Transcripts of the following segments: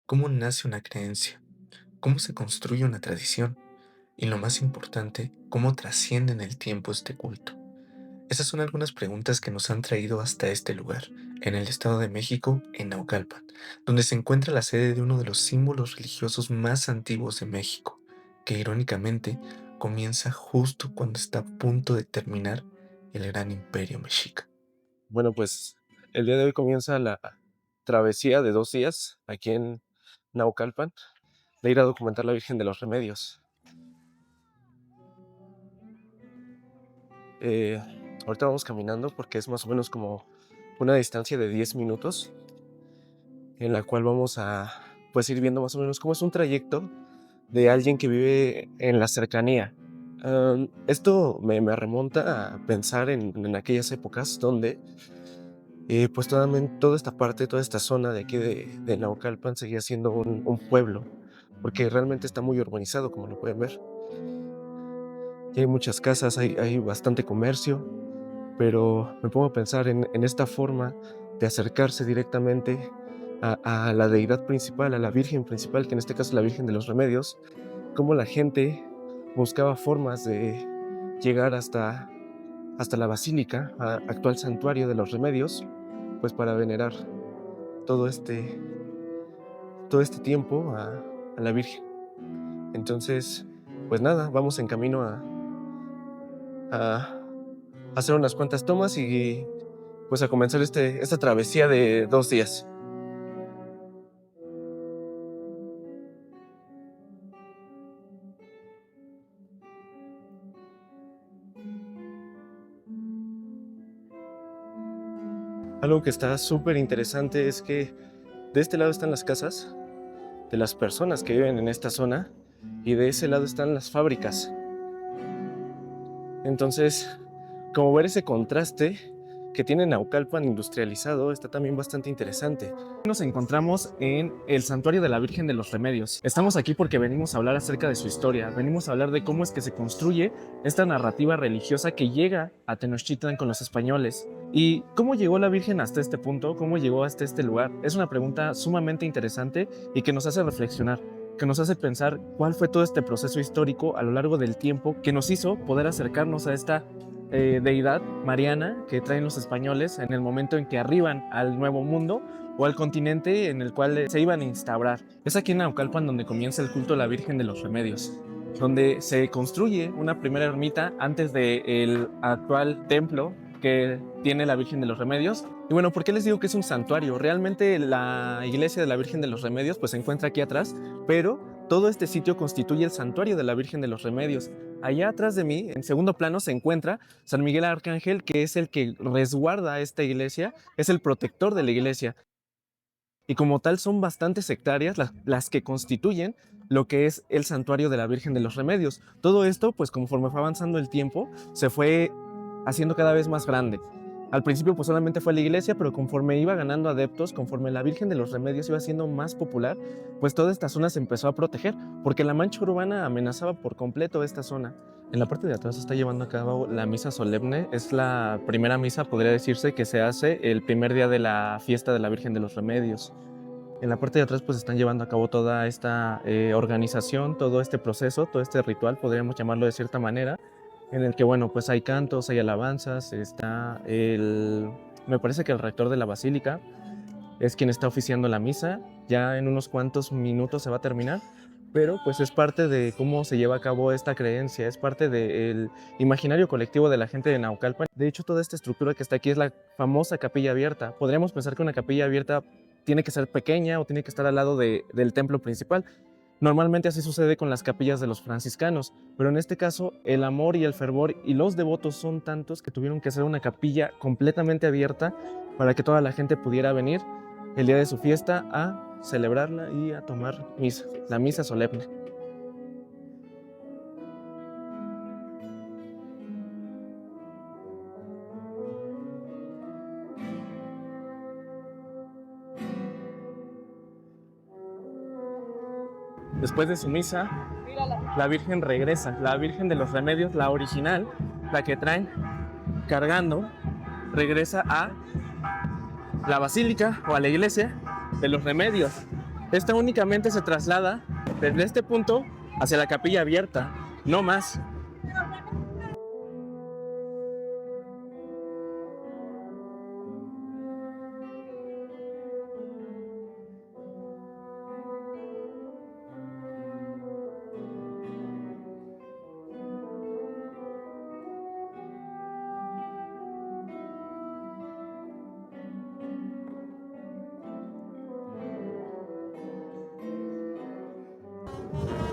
¿Cómo nace una creencia? ¿Cómo se construye una tradición? Y lo más importante, ¿cómo trasciende en el tiempo este culto? Esas son algunas preguntas que nos han traído hasta este lugar, en el Estado de México, en Naucalpan, donde se encuentra la sede de uno de los símbolos religiosos más antiguos de México, que irónicamente comienza justo cuando está a punto de terminar el gran imperio mexica. Bueno, pues el día de hoy comienza la travesía de 2 días aquí en Naucalpan de ir a documentar la Virgen de los Remedios. Eh, Ahorita vamos caminando porque es más o menos como una distancia de 10 minutos en la cual vamos a pues ir viendo más o menos cómo es un trayecto de alguien que vive en la cercanía. Esto me remonta a pensar en aquellas épocas donde pues toda esta parte, toda esta zona de aquí de Naucalpan seguía siendo un pueblo, porque realmente está muy urbanizado, como lo pueden ver. Y hay muchas casas, hay bastante comercio, pero me pongo a pensar en esta forma de acercarse directamente a la deidad principal, a la Virgen principal, que en este caso es la Virgen de los Remedios, cómo la gente buscaba formas de llegar hasta la basílica, actual santuario de los Remedios, pues para venerar todo este, todo este tiempo a la Virgen. Entonces, pues nada, vamos en camino a hacer unas cuantas tomas y pues a comenzar esta travesía de 2 días. Algo que está súper interesante es que de este lado están las casas de las personas que viven en esta zona y de ese lado están las fábricas. Entonces, como ver ese contraste que tiene Naucalpan industrializado está también bastante interesante. Nos encontramos en el Santuario de la Virgen de los Remedios. Estamos aquí porque venimos a hablar acerca de su historia, venimos a hablar de cómo es que se construye esta narrativa religiosa que llega a Tenochtitlan con los españoles. ¿Y cómo llegó la Virgen hasta este punto? ¿Cómo llegó hasta este lugar? Es una pregunta sumamente interesante y que nos hace reflexionar, que nos hace pensar cuál fue todo este proceso histórico a lo largo del tiempo que nos hizo poder acercarnos a esta deidad mariana que traen los españoles en el momento en que arriban al Nuevo Mundo o al continente en el cual se iban a instaurar. Es aquí en Naucalpan donde comienza el culto a la Virgen de los Remedios, donde se construye una primera ermita antes del actual templo que tiene la Virgen de los Remedios. Y bueno, ¿por qué les digo que es un santuario? Realmente la iglesia de la Virgen de los Remedios pues se encuentra aquí atrás, pero todo este sitio constituye el santuario de la Virgen de los Remedios. Allá atrás de mí, en segundo plano, se encuentra San Miguel Arcángel, que es el que resguarda esta iglesia, es el protector de la iglesia. Y como tal son bastantes hectáreas las que constituyen lo que es el santuario de la Virgen de los Remedios. Todo esto, pues conforme fue avanzando el tiempo, se fue haciendo cada vez más grande. Al principio pues solamente fue la iglesia, pero conforme iba ganando adeptos, conforme la Virgen de los Remedios iba siendo más popular, pues toda esta zona se empezó a proteger, porque la mancha urbana amenazaba por completo esta zona. En la parte de atrás se está llevando a cabo la misa solemne. Es la primera misa, podría decirse, que se hace el primer día de la fiesta de la Virgen de los Remedios. En la parte de atrás pues están llevando a cabo toda esta organización, todo este proceso, todo este ritual, podríamos llamarlo de cierta manera, en el que, bueno, pues hay cantos, hay alabanzas, me parece que el rector de la basílica es quien está oficiando la misa. Ya en unos cuantos minutos se va a terminar, pero pues es parte de cómo se lleva a cabo esta creencia, es parte del imaginario colectivo de la gente de Naucalpan. De hecho, toda esta estructura que está aquí es la famosa capilla abierta. Podríamos pensar que una capilla abierta tiene que ser pequeña o tiene que estar al lado del templo principal. Normalmente así sucede con las capillas de los franciscanos, pero en este caso el amor y el fervor y los devotos son tantos que tuvieron que hacer una capilla completamente abierta para que toda la gente pudiera venir el día de su fiesta a celebrarla y a tomar misa, la misa solemne. Después de su misa, la Virgen regresa, la Virgen de los Remedios, la original, la que traen cargando, regresa a la basílica o a la iglesia de los Remedios. Esta únicamente se traslada desde este punto hacia la capilla abierta, no más.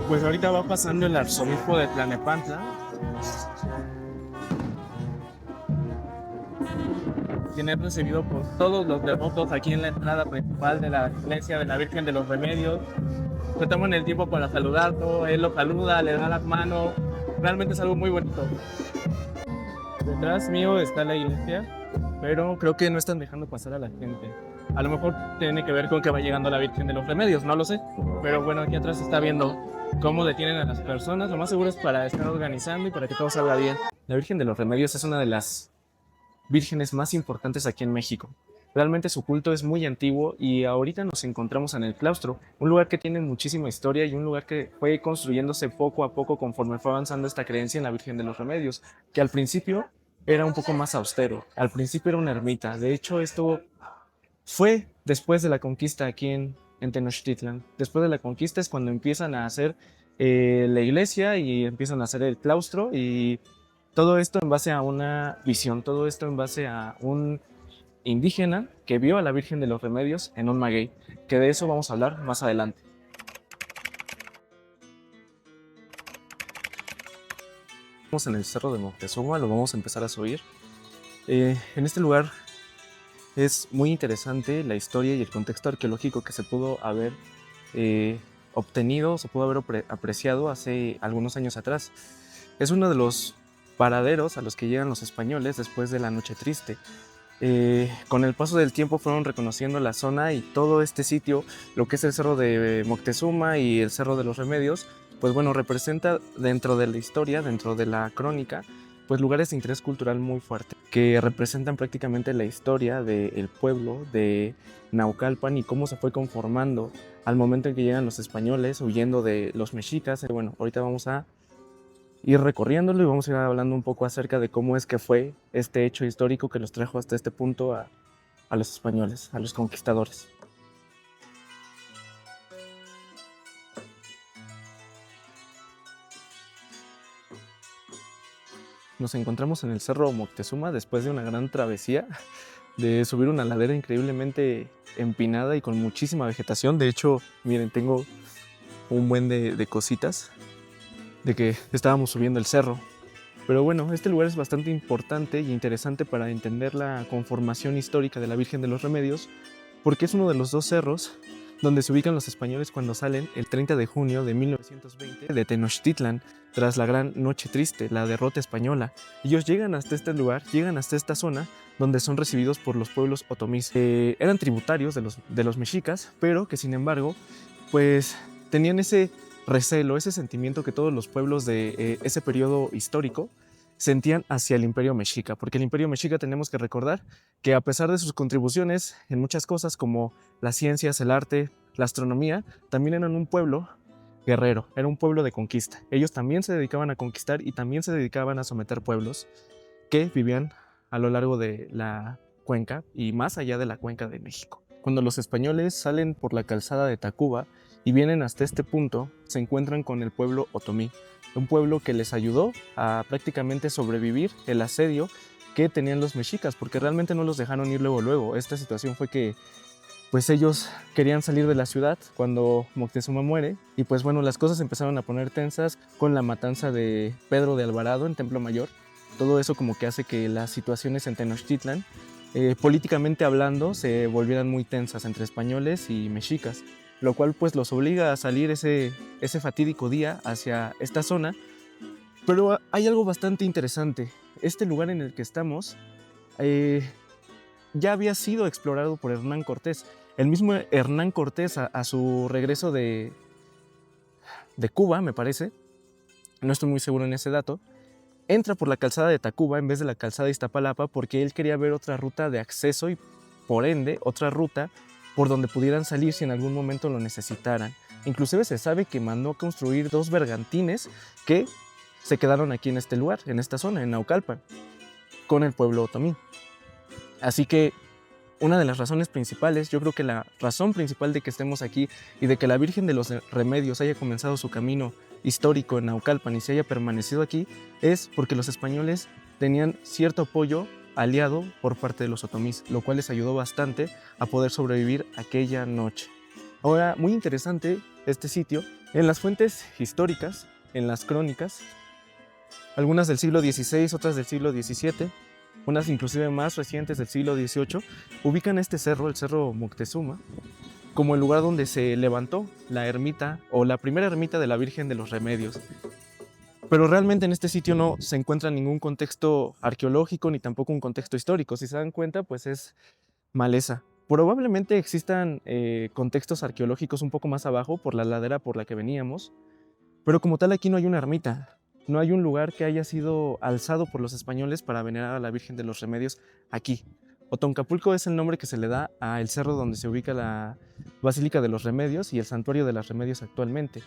Pues ahorita va pasando el arzobispo de Tlalnepantla. Quien es recibido por todos los devotos aquí en la entrada principal de la iglesia de la Virgen de los Remedios. Se toman el tiempo para saludarlo, él lo saluda, le da las manos. Realmente es algo muy bonito. Detrás mío está la iglesia, pero creo que no están dejando pasar a la gente. A lo mejor tiene que ver con que va llegando la Virgen de los Remedios, no lo sé. Pero bueno, aquí atrás se está viendo cómo detienen a las personas. Lo más seguro es para estar organizando y para que todo salga bien. La Virgen de los Remedios es una de las vírgenes más importantes aquí en México. Realmente su culto es muy antiguo y ahorita nos encontramos en el claustro, un lugar que tiene muchísima historia y un lugar que fue construyéndose poco a poco conforme fue avanzando esta creencia en la Virgen de los Remedios, que al principio era un poco más austero, al principio era una ermita. De hecho, esto fue después de la conquista aquí en Tenochtitlan. Después de la conquista es cuando empiezan a hacer la iglesia y empiezan a hacer el claustro, y todo esto en base a una visión, todo esto en base a un indígena que vio a la Virgen de los Remedios en un maguey, que de eso vamos a hablar más adelante. Estamos en el Cerro de Moctezuma, lo vamos a empezar a subir. En este lugar es muy interesante la historia y el contexto arqueológico que se pudo haber obtenido, se pudo haber apreciado hace algunos años atrás. Es uno de los paraderos a los que llegan los españoles después de la Noche Triste. Con el paso del tiempo fueron reconociendo la zona y todo este sitio, lo que es el Cerro de Moctezuma y el Cerro de los Remedios, pues bueno, representa dentro de la historia, dentro de la crónica, pues lugares de interés cultural muy fuerte, que representan prácticamente la historia del pueblo de Naucalpan y cómo se fue conformando al momento en que llegan los españoles huyendo de los mexicas. Bueno, ahorita vamos a ir recorriéndolo y vamos a ir hablando un poco acerca de cómo es que fue este hecho histórico que los trajo hasta este punto a los españoles, a los conquistadores. Nos encontramos en el Cerro Moctezuma después de una gran travesía, de subir una ladera increíblemente empinada y con muchísima vegetación. De hecho, miren, tengo un buen de cositas de que estábamos subiendo el cerro. Pero bueno, este lugar es bastante importante y interesante para entender la conformación histórica de la Virgen de los Remedios, porque es uno de los dos cerros donde se ubican los españoles cuando salen el 30 de junio de 1920 de Tenochtitlan, tras la gran Noche Triste, la derrota española. Ellos llegan hasta este lugar, llegan hasta esta zona, donde son recibidos por los pueblos otomís. Eran tributarios de los mexicas, pero que sin embargo, pues tenían ese recelo, ese sentimiento que todos los pueblos de ese periodo histórico sentían hacia el Imperio Mexica, porque el Imperio Mexica, tenemos que recordar que a pesar de sus contribuciones en muchas cosas como las ciencias, el arte, la astronomía, también eran un pueblo guerrero, era un pueblo de conquista. Ellos también se dedicaban a conquistar y también se dedicaban a someter pueblos que vivían a lo largo de la cuenca y más allá de la cuenca de México. Cuando los españoles salen por la calzada de Tacuba y vienen hasta este punto, se encuentran con el pueblo otomí, un pueblo que les ayudó a prácticamente sobrevivir el asedio que tenían los mexicas, porque realmente no los dejaron ir luego. Esta situación fue que pues ellos querían salir de la ciudad cuando Moctezuma muere, y pues bueno, las cosas empezaron a poner tensas con la matanza de Pedro de Alvarado en Templo Mayor. Todo eso como que hace que las situaciones en Tenochtitlan, políticamente hablando, se volvieran muy tensas entre españoles y mexicas, lo cual pues los obliga a salir ese fatídico día hacia esta zona. Pero hay algo bastante interesante. Este lugar en el que estamos ya había sido explorado por Hernán Cortés. El mismo Hernán Cortés, a su regreso de Cuba, me parece, no estoy muy seguro en ese dato, entra por la calzada de Tacuba en vez de la calzada de Iztapalapa, porque él quería ver otra ruta de acceso y por ende otra ruta por donde pudieran salir si en algún momento lo necesitaran. Inclusive se sabe que mandó a construir 2 bergantines que se quedaron aquí en este lugar, en esta zona, en Naucalpan, con el pueblo otomí. Así que una de las razones principales, yo creo que la razón principal de que estemos aquí y de que la Virgen de los Remedios haya comenzado su camino histórico en Naucalpan y se haya permanecido aquí, es porque los españoles tenían cierto apoyo aliado por parte de los otomís, lo cual les ayudó bastante a poder sobrevivir aquella noche. Ahora, muy interesante este sitio. En las fuentes históricas, en las crónicas, algunas del siglo XVI, otras del siglo XVII, unas inclusive más recientes del siglo XVIII, ubican este cerro, el Cerro Moctezuma, como el lugar donde se levantó la ermita o la primera ermita de la Virgen de los Remedios. Pero realmente en este sitio no se encuentra ningún contexto arqueológico ni tampoco un contexto histórico. Si se dan cuenta, pues es maleza. Probablemente existan contextos arqueológicos un poco más abajo por la ladera por la que veníamos, pero como tal aquí no hay una ermita. No hay un lugar que haya sido alzado por los españoles para venerar a la Virgen de los Remedios aquí. Otoncapulco es el nombre que se le da al cerro donde se ubica la Basílica de los Remedios y el Santuario de los Remedios actualmente.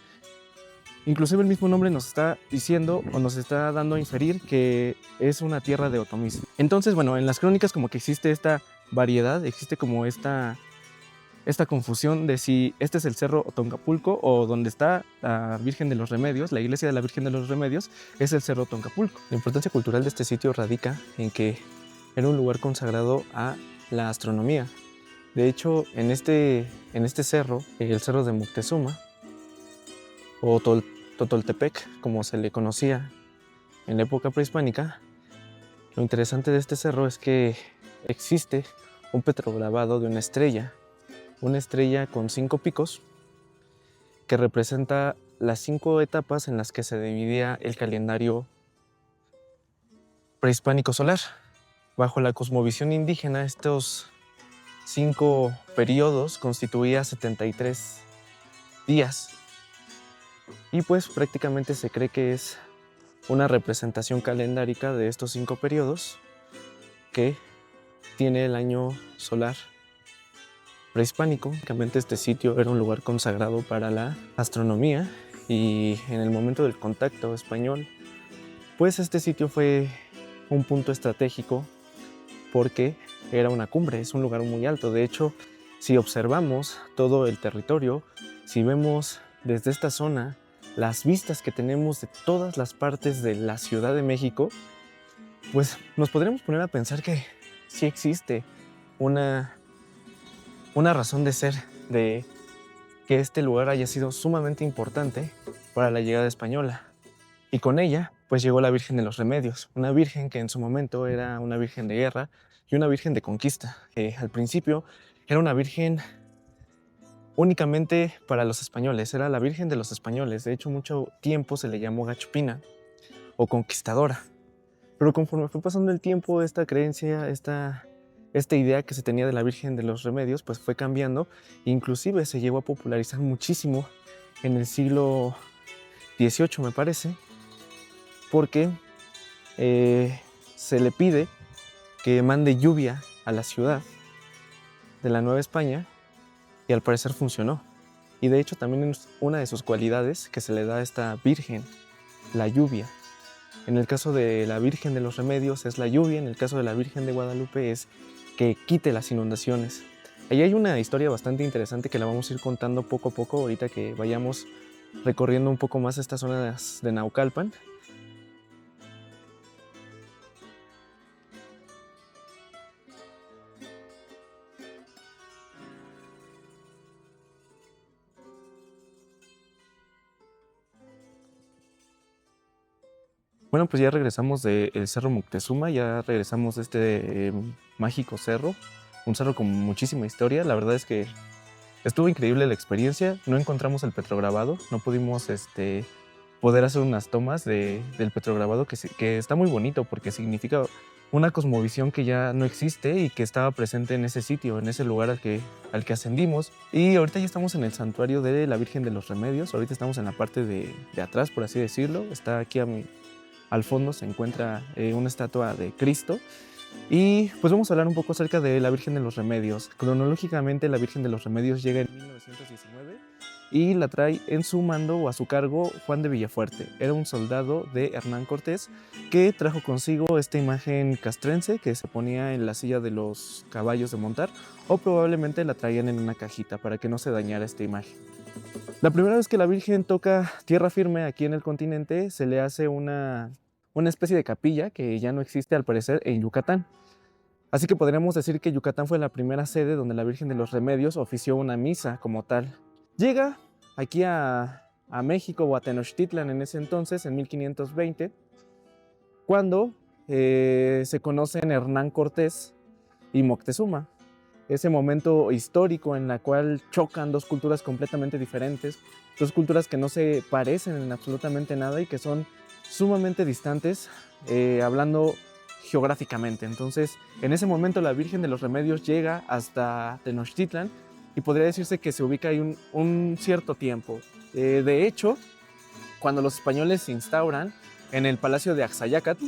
Inclusive el mismo nombre nos está diciendo o nos está dando a inferir que es una tierra de otomís. Entonces, bueno, en las crónicas como que existe esta variedad, existe como esta confusión de si este es el cerro Otoncapulco o donde está la Virgen de los Remedios, la iglesia de la Virgen de los Remedios, es el cerro Otoncapulco. La importancia cultural de este sitio radica en que era un lugar consagrado a la astronomía. De hecho, en este cerro, el cerro de Moctezuma, o Totoltepec, como se le conocía en la época prehispánica, lo interesante de este cerro es que existe un petrograbado de una estrella con 5 picos que representa las 5 etapas en las que se dividía el calendario prehispánico solar. Bajo la cosmovisión indígena, estos 5 periodos constituían 73 días y pues prácticamente se cree que es una representación calendárica de estos 5 periodos que tiene el año solar prehispánico. Básicamente este sitio era un lugar consagrado para la astronomía y en el momento del contacto español, pues este sitio fue un punto estratégico porque era una cumbre, es un lugar muy alto. De hecho, si observamos todo el territorio, si vemos desde esta zona las vistas que tenemos de todas las partes de la Ciudad de México, pues nos podríamos poner a pensar que sí existe una razón de ser de que este lugar haya sido sumamente importante para la llegada española. Y con ella, pues llegó la Virgen de los Remedios, una virgen que en su momento era una virgen de guerra y una virgen de conquista, que al principio era una virgen únicamente para los españoles, era la Virgen de los Españoles. De hecho, mucho tiempo se le llamó Gachupina o conquistadora. Pero conforme fue pasando el tiempo, esta creencia, esta idea que se tenía de la Virgen de los Remedios, pues fue cambiando. Inclusive se llegó a popularizar muchísimo en el siglo XVIII, me parece, porque se le pide que mande lluvia a la ciudad de la Nueva España y al parecer funcionó. Y de hecho también es una de sus cualidades que se le da a esta Virgen, la lluvia. En el caso de la Virgen de los Remedios es la lluvia, en el caso de la Virgen de Guadalupe es que quite las inundaciones. Ahí hay una historia bastante interesante que la vamos a ir contando poco a poco ahorita que vayamos recorriendo un poco más esta zona de Naucalpan. Bueno, pues ya regresamos del Cerro Moctezuma, ya regresamos de este mágico cerro, un cerro con muchísima historia. La verdad es que estuvo increíble la experiencia. No encontramos el petrograbado, no pudimos poder hacer unas tomas del petrograbado que está muy bonito porque significa una cosmovisión que ya no existe y que estaba presente en ese sitio, en ese lugar al que ascendimos. Y ahorita ya estamos en el santuario de la Virgen de los Remedios. Ahorita estamos en la parte de atrás, por así decirlo. Está aquí al fondo se encuentra una estatua de Cristo Y pues vamos a hablar un poco acerca de la Virgen de los Remedios. Cronológicamente, la Virgen de los Remedios llega en 1919 y la trae en su mando o a su cargo Juan de Villafuerte. Era un soldado de Hernán Cortés que trajo consigo esta imagen castrense que se ponía en la silla de los caballos de montar, o probablemente la traían en una cajita para que no se dañara esta imagen. La primera vez que la Virgen toca tierra firme aquí en el continente, se le hace una especie de capilla que ya no existe al parecer en Yucatán. Así que podríamos decir que Yucatán fue la primera sede donde la Virgen de los Remedios ofició una misa como tal. Llega aquí a México o a Tenochtitlan en ese entonces, en 1520, cuando se conocen Hernán Cortés y Moctezuma. Ese momento histórico en la cual chocan dos culturas completamente diferentes, dos culturas que no se parecen en absolutamente nada y que son sumamente distantes, hablando geográficamente. Entonces, en ese momento la Virgen de los Remedios llega hasta Tenochtitlan y podría decirse que se ubica ahí un cierto tiempo. De hecho, cuando los españoles se instauran en el Palacio de Axayácatl,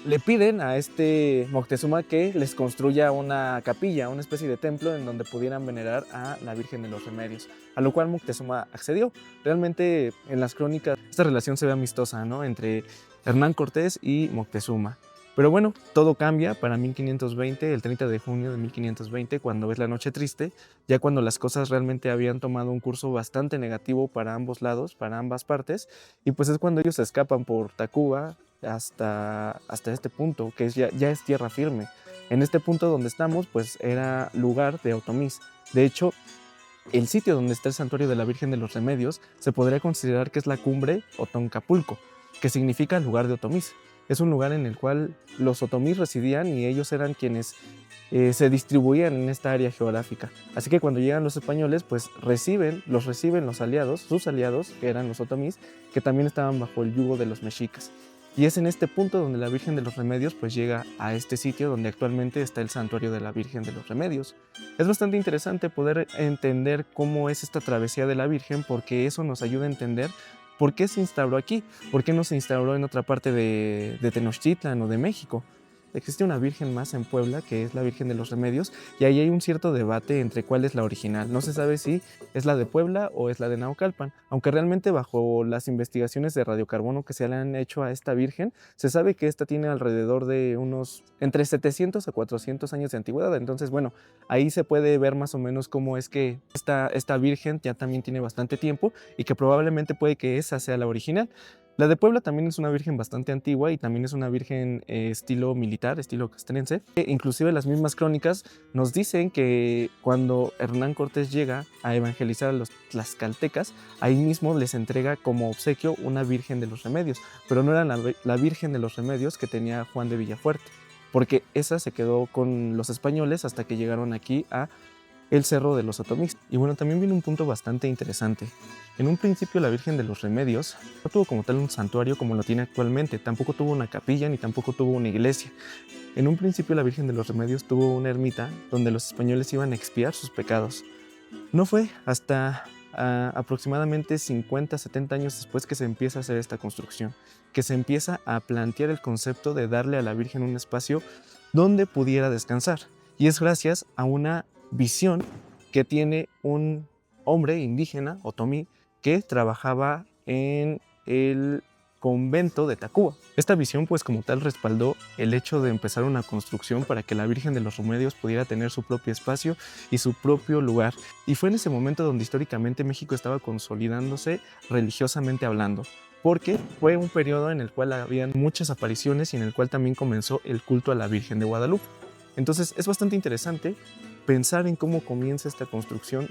le piden a este Moctezuma que les construya una capilla, una especie de templo en donde pudieran venerar a la Virgen de los Remedios, a lo cual Moctezuma accedió. Realmente en las crónicas esta relación se ve amistosa, ¿no?, entre Hernán Cortés y Moctezuma. Pero bueno, todo cambia para 1520, el 30 de junio de 1520, cuando es la Noche Triste, ya cuando las cosas realmente habían tomado un curso bastante negativo para ambos lados, para ambas partes, y pues es cuando ellos se escapan por Tacuba hasta este punto, que ya es tierra firme. En este punto donde estamos, pues era lugar de Otomís. De hecho, el sitio donde está el santuario de la Virgen de los Remedios se podría considerar que es la cumbre Otoncapulco, que significa lugar de Otomís. Es un lugar en el cual los otomís residían y ellos eran quienes se distribuían en esta área geográfica. Así que cuando llegan los españoles, pues los reciben los aliados, sus aliados, que eran los otomís, que también estaban bajo el yugo de los mexicas. Y es en este punto donde la Virgen de los Remedios pues llega a este sitio donde actualmente está el santuario de la Virgen de los Remedios. Es bastante interesante poder entender cómo es esta travesía de la Virgen, porque eso nos ayuda a entender por qué se instauró aquí, por qué no se instauró en otra parte de Tenochtitlan o de México. Existe una virgen más en Puebla, que es la Virgen de los Remedios, y ahí hay un cierto debate entre cuál es la original. No se sabe si es la de Puebla o es la de Naucalpan, aunque realmente bajo las investigaciones de radiocarbono que se le han hecho a esta virgen, se sabe que esta tiene alrededor de unos entre 700 a 400 años de antigüedad. Entonces, bueno, ahí se puede ver más o menos cómo es que esta virgen ya también tiene bastante tiempo y que probablemente puede que esa sea la original. La de Puebla también es una virgen bastante antigua y también es una virgen estilo militar, estilo castrense. Inclusive las mismas crónicas nos dicen que cuando Hernán Cortés llega a evangelizar a los tlaxcaltecas, ahí mismo les entrega como obsequio una Virgen de los Remedios, pero no era la Virgen de los Remedios que tenía Juan de Villafuerte, porque esa se quedó con los españoles hasta que llegaron aquí a el Cerro de los Otomís. Y bueno, también viene un punto bastante interesante. En un principio la Virgen de los Remedios no tuvo como tal un santuario como lo tiene actualmente, tampoco tuvo una capilla ni tampoco tuvo una iglesia. En un principio la Virgen de los Remedios tuvo una ermita donde los españoles iban a expiar sus pecados. No fue hasta aproximadamente 50, 70 años después que se empieza a hacer esta construcción, que se empieza a plantear el concepto de darle a la Virgen un espacio donde pudiera descansar. Y es gracias a una visión que tiene un hombre indígena, otomí, que trabajaba en el convento de Tacuba. Esta visión pues como tal respaldó el hecho de empezar una construcción para que la Virgen de los Remedios pudiera tener su propio espacio y su propio lugar. Y fue en ese momento donde históricamente México estaba consolidándose religiosamente hablando, porque fue un periodo en el cual habían muchas apariciones y en el cual también comenzó el culto a la Virgen de Guadalupe. Entonces es bastante interesante pensar en cómo comienza esta construcción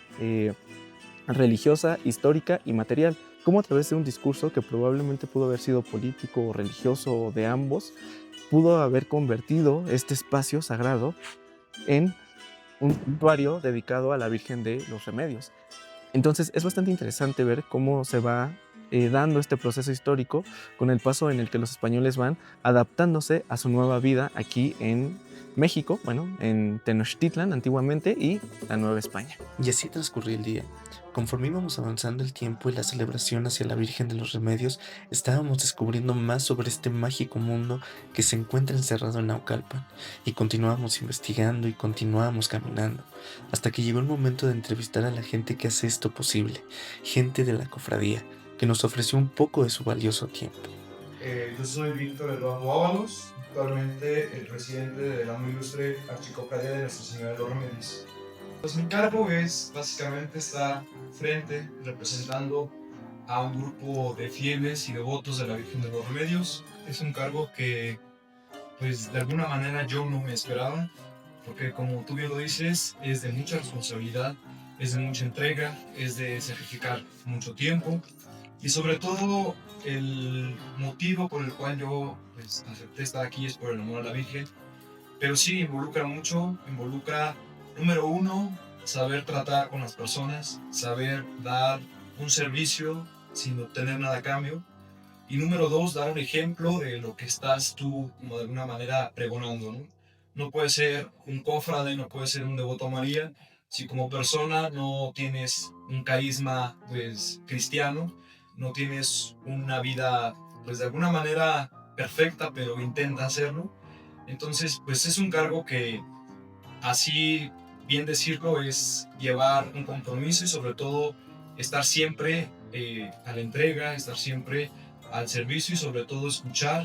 religiosa, histórica y material, cómo a través de un discurso que probablemente pudo haber sido político o religioso o de ambos, pudo haber convertido este espacio sagrado en un santuario dedicado a la Virgen de los Remedios. Entonces es bastante interesante ver cómo se va dando este proceso histórico con el paso en el que los españoles van adaptándose a su nueva vida aquí en México, bueno, en Tenochtitlan antiguamente, y la Nueva España. Y así transcurrió el día. Conforme íbamos avanzando el tiempo y la celebración hacia la Virgen de los Remedios, estábamos descubriendo más sobre este mágico mundo que se encuentra encerrado en Naucalpan, y continuábamos investigando y continuábamos caminando, hasta que llegó el momento de entrevistar a la gente que hace esto posible, gente de la cofradía, que nos ofreció un poco de su valioso tiempo. Yo soy Víctor Eduardo Ábalos, actualmente el presidente de la muy ilustre Archicofradía de Nuestra Señora de los Remedios. Pues mi cargo es básicamente estar frente representando a un grupo de fieles y devotos de la Virgen de los Remedios. Es un cargo que pues de alguna manera yo no me esperaba, porque como tú bien lo dices, es de mucha responsabilidad, es de mucha entrega, es de sacrificar mucho tiempo y sobre todo el motivo por el cual yo pues, acepté estar aquí es por el amor a la Virgen, pero sí involucra mucho, involucra, número uno, saber tratar con las personas, saber dar un servicio sin obtener nada a cambio, y número dos, dar un ejemplo de lo que estás tú, como de alguna manera, pregonando, ¿no? No puedes ser un cofrade, no puedes ser un devoto a María, si como persona no tienes un carisma, pues, cristiano, no tienes una vida, pues, de alguna manera perfecta, pero intenta hacerlo. Entonces, pues, es un cargo que, así bien decirlo, es llevar un compromiso y sobre todo estar siempre a la entrega, estar siempre al servicio y sobre todo escuchar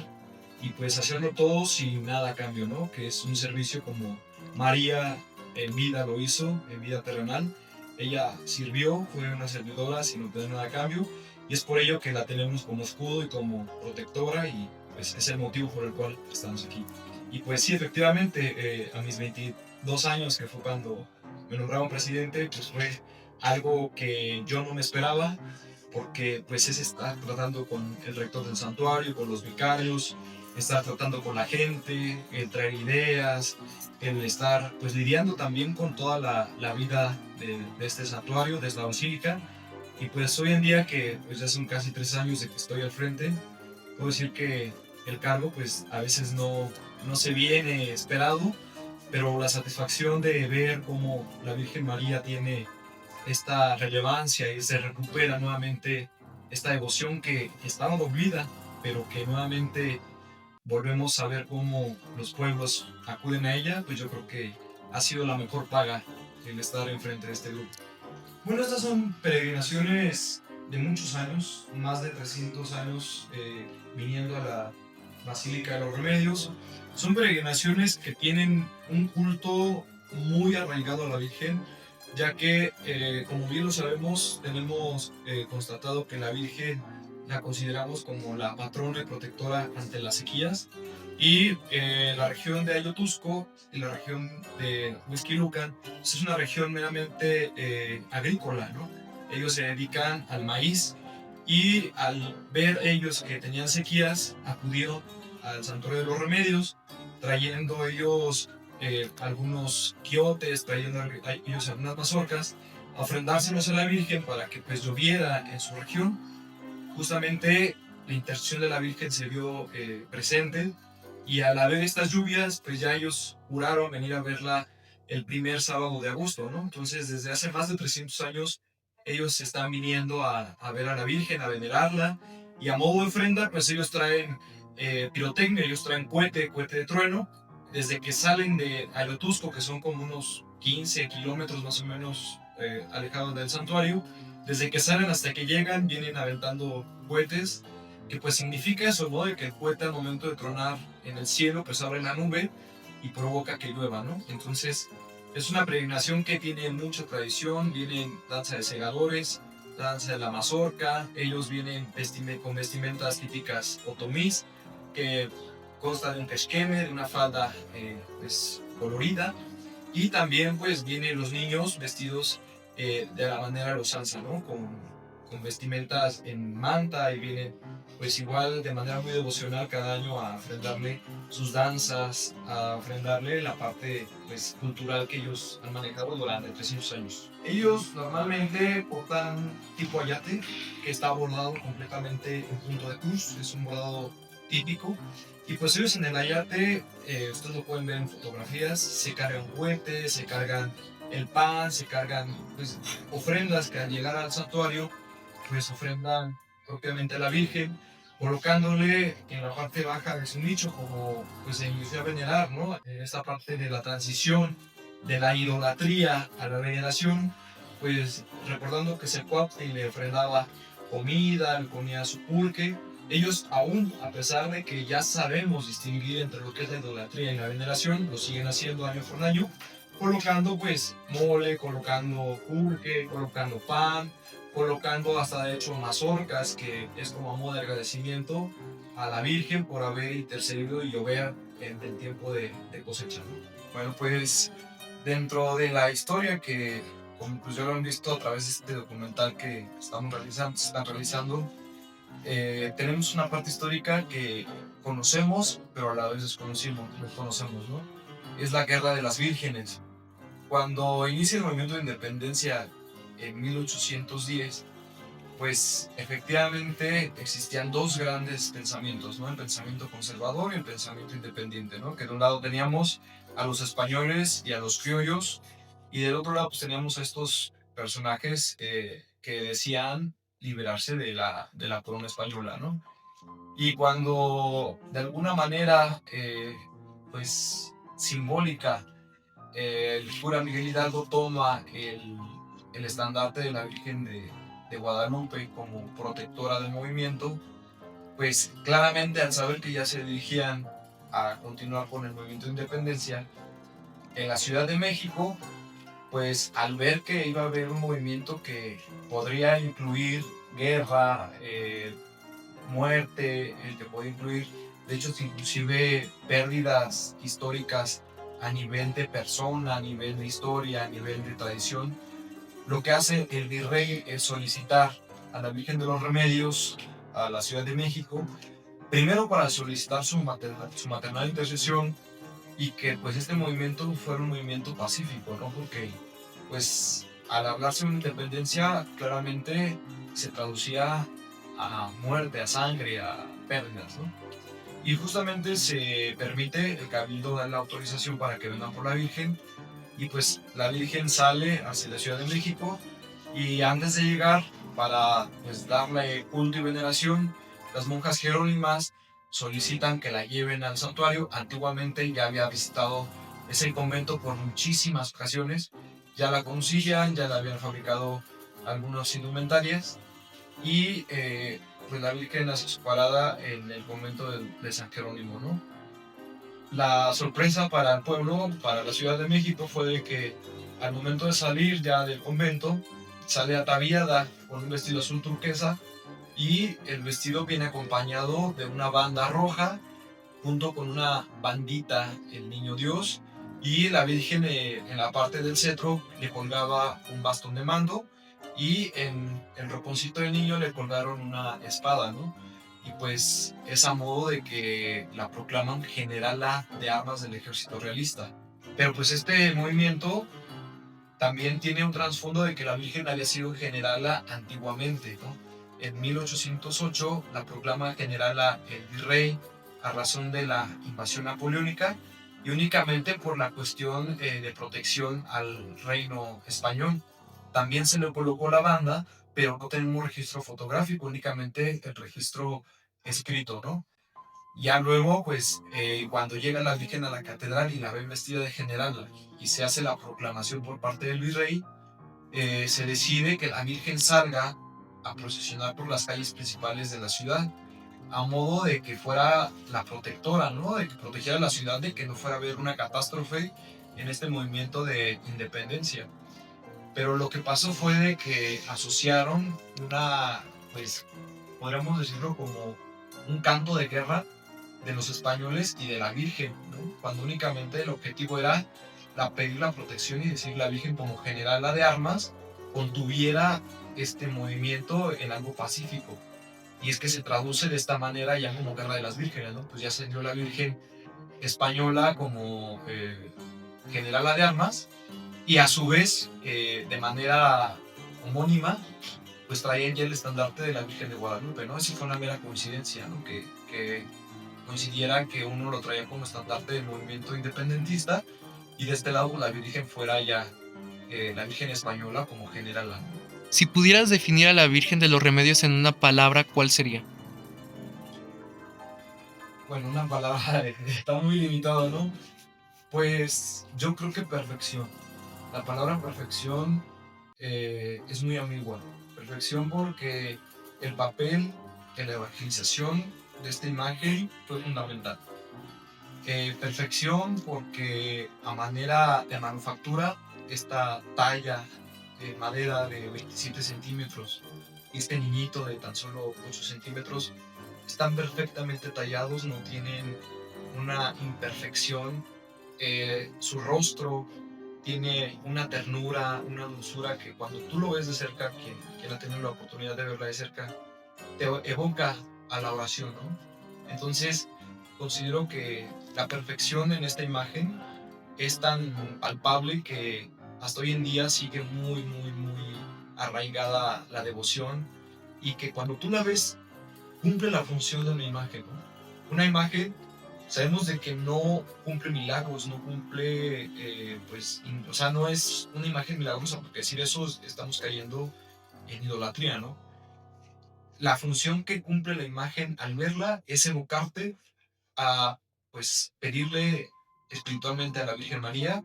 y pues hacerlo todo sin nada a cambio, ¿no? Que es un servicio como María en vida lo hizo, en vida terrenal. Ella sirvió, fue una servidora sin obtener nada a cambio y es por ello que la tenemos como escudo y como protectora y pues es el motivo por el cual estamos aquí. Y pues sí, efectivamente, a mis 22 años, que fue cuando me nombraron presidente, pues fue algo que yo no me esperaba, porque pues es estar tratando con el rector del santuario, con los vicarios, estar tratando con la gente, el traer ideas, el estar pues lidiando también con toda la vida de este santuario, de esta basílica. Y pues hoy en día que pues ya son casi 3 años de que estoy al frente, puedo decir que el cargo pues a veces no se viene esperado, pero la satisfacción de ver cómo la Virgen María tiene esta relevancia y se recupera nuevamente esta devoción que estaba dormida, pero que nuevamente volvemos a ver cómo los pueblos acuden a ella, pues yo creo que ha sido la mejor paga el estar enfrente de este grupo. Bueno, estas son peregrinaciones de muchos años, más de 300 años viniendo a la Basílica de los Remedios. Son peregrinaciones que tienen un culto muy arraigado a la Virgen, ya que, como bien lo sabemos, tenemos constatado que la Virgen la consideramos como la patrona y protectora ante las sequías. Y la región de Ayotusco y la región de Huixquilucan pues es una región meramente agrícola, ¿no? Ellos se dedican al maíz y al ver ellos que tenían sequías, acudieron al Santuario de los Remedios, trayendo ellos algunos quiotes, trayendo ellos algunas mazorcas, a ofrendárselos a la Virgen para que pues lloviera en su región. Justamente la intercesión de la Virgen se vio presente y al haber estas lluvias, pues ya ellos juraron venir a verla el primer sábado de agosto, ¿no? Entonces, desde hace más de 300 años, ellos están viniendo a ver a la Virgen, a venerarla, y a modo de ofrenda, pues ellos traen pirotecnia, ellos traen cohete de trueno, desde que salen de Ayotusco, que son como unos 15 kilómetros más o menos alejados del santuario, desde que salen hasta que llegan, vienen aventando cohetes, que pues significa eso, ¿no? De que el cohete al momento de tronar en el cielo, pues abre la nube y provoca que llueva, ¿no? Entonces, es una peregrinación que tiene mucha tradición, vienen danza de segadores, danza de la mazorca, ellos vienen con vestimentas típicas otomís, que consta de un quexqueme, de una falda pues, colorida, y también pues vienen los niños vestidos de la manera los salsa, ¿no? Con vestimentas en manta y vienen pues igual de manera muy devocional cada año a ofrendarle sus danzas, a ofrendarle la parte pues, cultural que ellos han manejado durante 300 años. Ellos normalmente portan tipo ayate, que está bordado completamente en punto de cruz, es un bordado típico. Y pues ellos en el ayate, ustedes lo pueden ver en fotografías, se cargan cohetes, se cargan el pan, se cargan pues, ofrendas que al llegar al santuario, pues ofrendan propiamente a la Virgen, colocándole en la parte baja de su nicho como pues se inició a venerar, ¿no? En esta parte de la transición de la idolatría a la veneración, pues recordando que Secuautli le ofrendaba comida, le ponía su pulque, ellos aún, a pesar de que ya sabemos distinguir entre lo que es la idolatría y la veneración, lo siguen haciendo año con año, colocando pues mole, colocando pulque, colocando pan, colocando hasta de hecho mazorcas, que es como a modo de agradecimiento a la Virgen por haber intercedido y llover en el tiempo de cosecha, ¿no? Bueno, pues dentro de la historia que, como pues ya lo han visto a través de este documental que estamos realizando, se están realizando, tenemos una parte histórica que conocemos, pero a la vez desconocemos, ¿no? Es la Guerra de las Vírgenes. Cuando inicia el movimiento de independencia en 1810, pues efectivamente existían dos grandes pensamientos, ¿no? El pensamiento conservador y el pensamiento independiente, ¿no? Que de un lado teníamos a los españoles y a los criollos, y del otro lado pues teníamos a estos personajes que decían liberarse de la corona española, ¿no? Y cuando de alguna manera, pues simbólica, el cura Miguel Hidalgo toma el estandarte de la Virgen de Guadalupe como protectora del movimiento, pues claramente al saber que ya se dirigían a continuar con el movimiento de independencia, en la Ciudad de México, pues al ver que iba a haber un movimiento que podría incluir guerra, muerte, el que podía incluir, de hecho, inclusive pérdidas históricas a nivel de persona, a nivel de historia, a nivel de tradición, lo que hace el virrey es solicitar a la Virgen de los Remedios, a la Ciudad de México, primero para solicitar su maternal intercesión y que pues este movimiento fuera un movimiento pacífico, ¿no? Porque pues al hablarse de una independencia claramente se traducía a muerte, a sangre, a pérdidas, ¿no? Y justamente se permite, el cabildo da la autorización para que vengan por la Virgen, y pues la Virgen sale hacia la Ciudad de México, y antes de llegar para pues darle culto y veneración, las monjas jerónimas solicitan que la lleven al santuario. Antiguamente ya había visitado ese convento por muchísimas ocasiones, ya la conocían, ya la habían fabricado algunas indumentarias, y pues la Virgen hace su parada en el convento de San Jerónimo, ¿no? La sorpresa para el pueblo, para la Ciudad de México, fue de que al momento de salir ya del convento, sale ataviada con un vestido azul turquesa, y el vestido viene acompañado de una banda roja junto con una bandita, el Niño Dios, y la Virgen en la parte del cetro le colgaba un bastón de mando, y en el ropóncito del niño le colgaron una espada, ¿no? Y pues es a modo de que la proclaman generala de armas del ejército realista. Pero pues este movimiento también tiene un trasfondo de que la Virgen había sido generala antiguamente, ¿no? En 1808 la proclama generala el virrey a razón de la invasión napoleónica, y únicamente por la cuestión de protección al reino español. También se le colocó la banda, pero no tenemos registro fotográfico, únicamente el registro escrito, ¿no? Ya luego, pues, cuando llega la Virgen a la catedral y la ven vestida de generala y se hace la proclamación por parte del virrey, se decide que la Virgen salga a procesionar por las calles principales de la ciudad, a modo de que fuera la protectora, ¿no? De que protegiera la ciudad de que no fuera a haber una catástrofe en este movimiento de independencia. Pero lo que pasó fue de que asociaron una, pues, podríamos decirlo como un canto de guerra de los españoles y de la Virgen, ¿no? Cuando únicamente el objetivo era pedir la protección y decir la Virgen como generala de armas contuviera este movimiento en algo pacífico. Y es que se traduce de esta manera ya como Guerra de las Vírgenes, ¿no? Pues ya se dio la Virgen española como generala de armas, y a su vez, de manera homónima, pues traían ya el estandarte de la Virgen de Guadalupe, ¿no? Eso fue una mera coincidencia, ¿no? Que coincidiera que uno lo traía como estandarte del movimiento independentista y de este lado la Virgen fuera ya la Virgen española como generala. Si pudieras definir a la Virgen de los Remedios en una palabra, ¿cuál sería? Bueno, una palabra está muy limitada, ¿no? Pues yo creo que perfección. La palabra perfección es muy ambigua. Perfección porque el papel en la evangelización de esta imagen fue fundamental. Perfección porque a manera de manufactura, esta talla de madera de 27 centímetros y este niñito de tan solo 8 centímetros están perfectamente tallados, no tienen una imperfección. Su rostro tiene una ternura, una dulzura que cuando tú lo ves de cerca, quien ha tenido la oportunidad de verla de cerca, te evoca a la oración, ¿no? Entonces, considero que la perfección en esta imagen es tan palpable que hasta hoy en día sigue muy, muy, muy arraigada la devoción y que cuando tú la ves cumple la función de una imagen, ¿no? Una imagen, sabemos de que no cumple milagros, no cumple, o sea, no es una imagen milagrosa, porque decir eso estamos cayendo en idolatría, ¿no? La función que cumple la imagen al verla es evocarte a, pues, pedirle espiritualmente a la Virgen María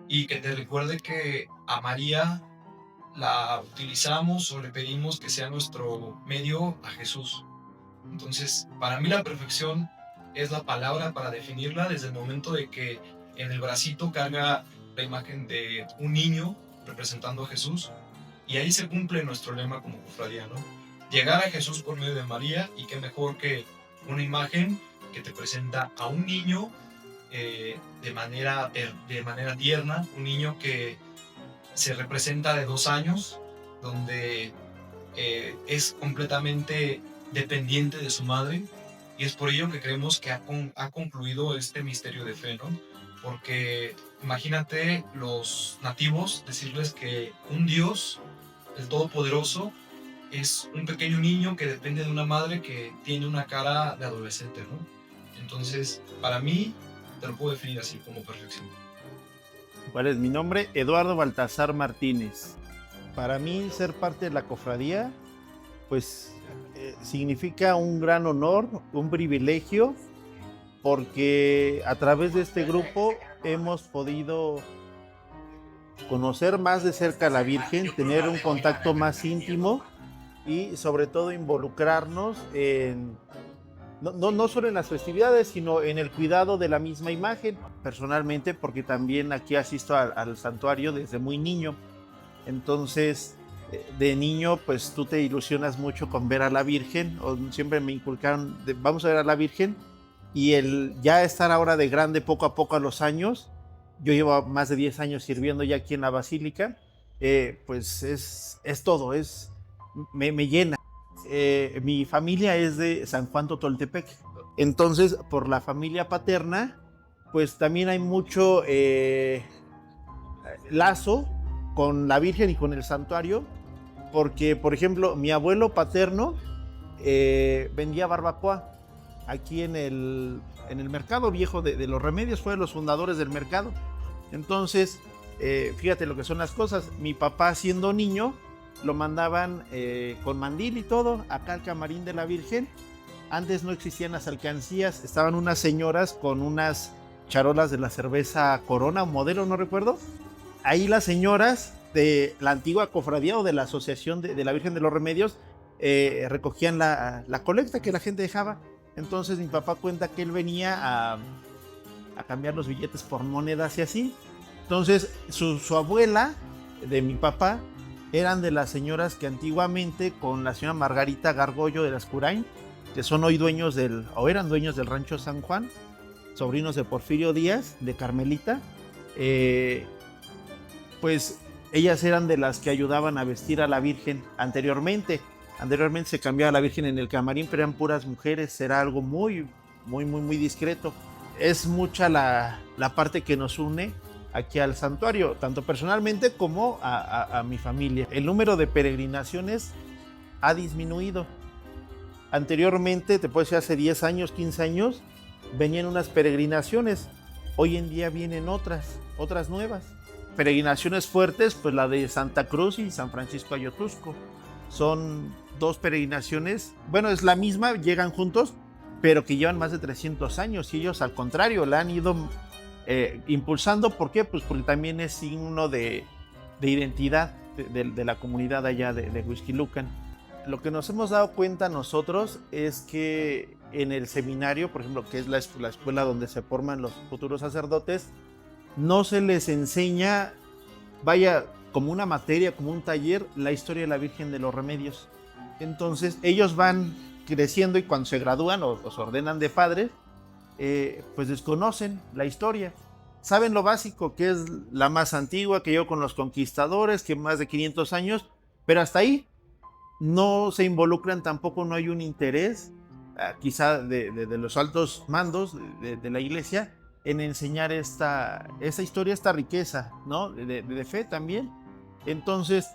y que te recuerde que a María la utilizamos o le pedimos que sea nuestro medio a Jesús. Entonces, para mí la perfección es la palabra para definirla desde el momento de que en el bracito carga la imagen de un niño representando a Jesús y ahí se cumple nuestro lema como cofradía, ¿no? Llegar a Jesús por medio de María y qué mejor que una imagen que te presenta a un niño de manera tierna, un niño que se representa de 2 años, donde es completamente dependiente de su madre y es por ello que creemos que ha concluido este misterio de fe, ¿no? Porque imagínate los nativos decirles que un Dios, el Todopoderoso, es un pequeño niño que depende de una madre que tiene una cara de adolescente, ¿no? Entonces, para mí, te lo puedo definir así, como perfección. ¿Cuál es mi nombre? Eduardo Baltasar Martínez. Para mí ser parte de la cofradía, pues significa un gran honor, un privilegio, porque a través de este grupo hemos podido conocer más de cerca a la Virgen, tener un contacto más íntimo y sobre todo involucrarnos en no solo en las festividades, sino en el cuidado de la misma imagen. Personalmente, porque también aquí asisto al santuario desde muy niño. Entonces, de niño, pues tú te ilusionas mucho con ver a la Virgen, o siempre me inculcaron, vamos a ver a la Virgen, y el ya estar ahora de grande poco a poco a los años, yo llevo más de 10 años sirviendo ya aquí en la Basílica, pues es todo, me llena. Mi familia es de San Juan Totoltepec, entonces por la familia paterna, pues también hay mucho lazo con la Virgen y con el santuario, porque por ejemplo mi abuelo paterno vendía barbacoa aquí en el mercado viejo de Los Remedios, fue de los fundadores del mercado. Entonces, fíjate lo que son las cosas, mi papá siendo niño lo mandaban con mandil y todo acá al camarín de la Virgen. Antes no existían las alcancías, estaban unas señoras con unas charolas de la cerveza Corona, modelo, no recuerdo. Ahí las señoras de la antigua cofradía o de la asociación de la Virgen de los Remedios recogían la colecta que la gente dejaba. Entonces mi papá cuenta que él venía a cambiar los billetes por monedas y así. Entonces su abuela de mi papá eran de las señoras que antiguamente con la señora Margarita Gargollo de las Curain, que son hoy dueños eran dueños del rancho San Juan, sobrinos de Porfirio Díaz, de Carmelita, pues ellas eran de las que ayudaban a vestir a la Virgen anteriormente. Anteriormente se cambiaba a la Virgen en el camarín, pero eran puras mujeres, era algo muy, muy, muy, muy discreto. Es mucha la parte que nos une aquí al santuario, tanto personalmente como a mi familia. El número de peregrinaciones ha disminuido. Anteriormente, te puedo decir hace 10 años, 15 años, venían unas peregrinaciones, hoy en día vienen otras nuevas. Peregrinaciones fuertes, pues la de Santa Cruz y San Francisco Ayotuzco. Son dos peregrinaciones, bueno, es la misma, llegan juntos, pero que llevan más de 300 años y ellos al contrario la han ido impulsando. ¿Por qué? Pues porque también es signo de identidad de la comunidad allá de Huixquilucan. Lo que nos hemos dado cuenta nosotros es que en el seminario, por ejemplo, que es la escuela donde se forman los futuros sacerdotes, no se les enseña, vaya, como una materia, como un taller, la historia de la Virgen de los Remedios. Entonces ellos van creciendo y cuando se gradúan o se ordenan de padres, pues desconocen la historia. Saben lo básico, que es la más antigua, que llegó con los conquistadores, que más de 500 años, pero hasta ahí no se involucran, tampoco no hay un interés, quizá de los altos mandos de la iglesia, en enseñar esta historia, esta riqueza, ¿no? De fe también. Entonces,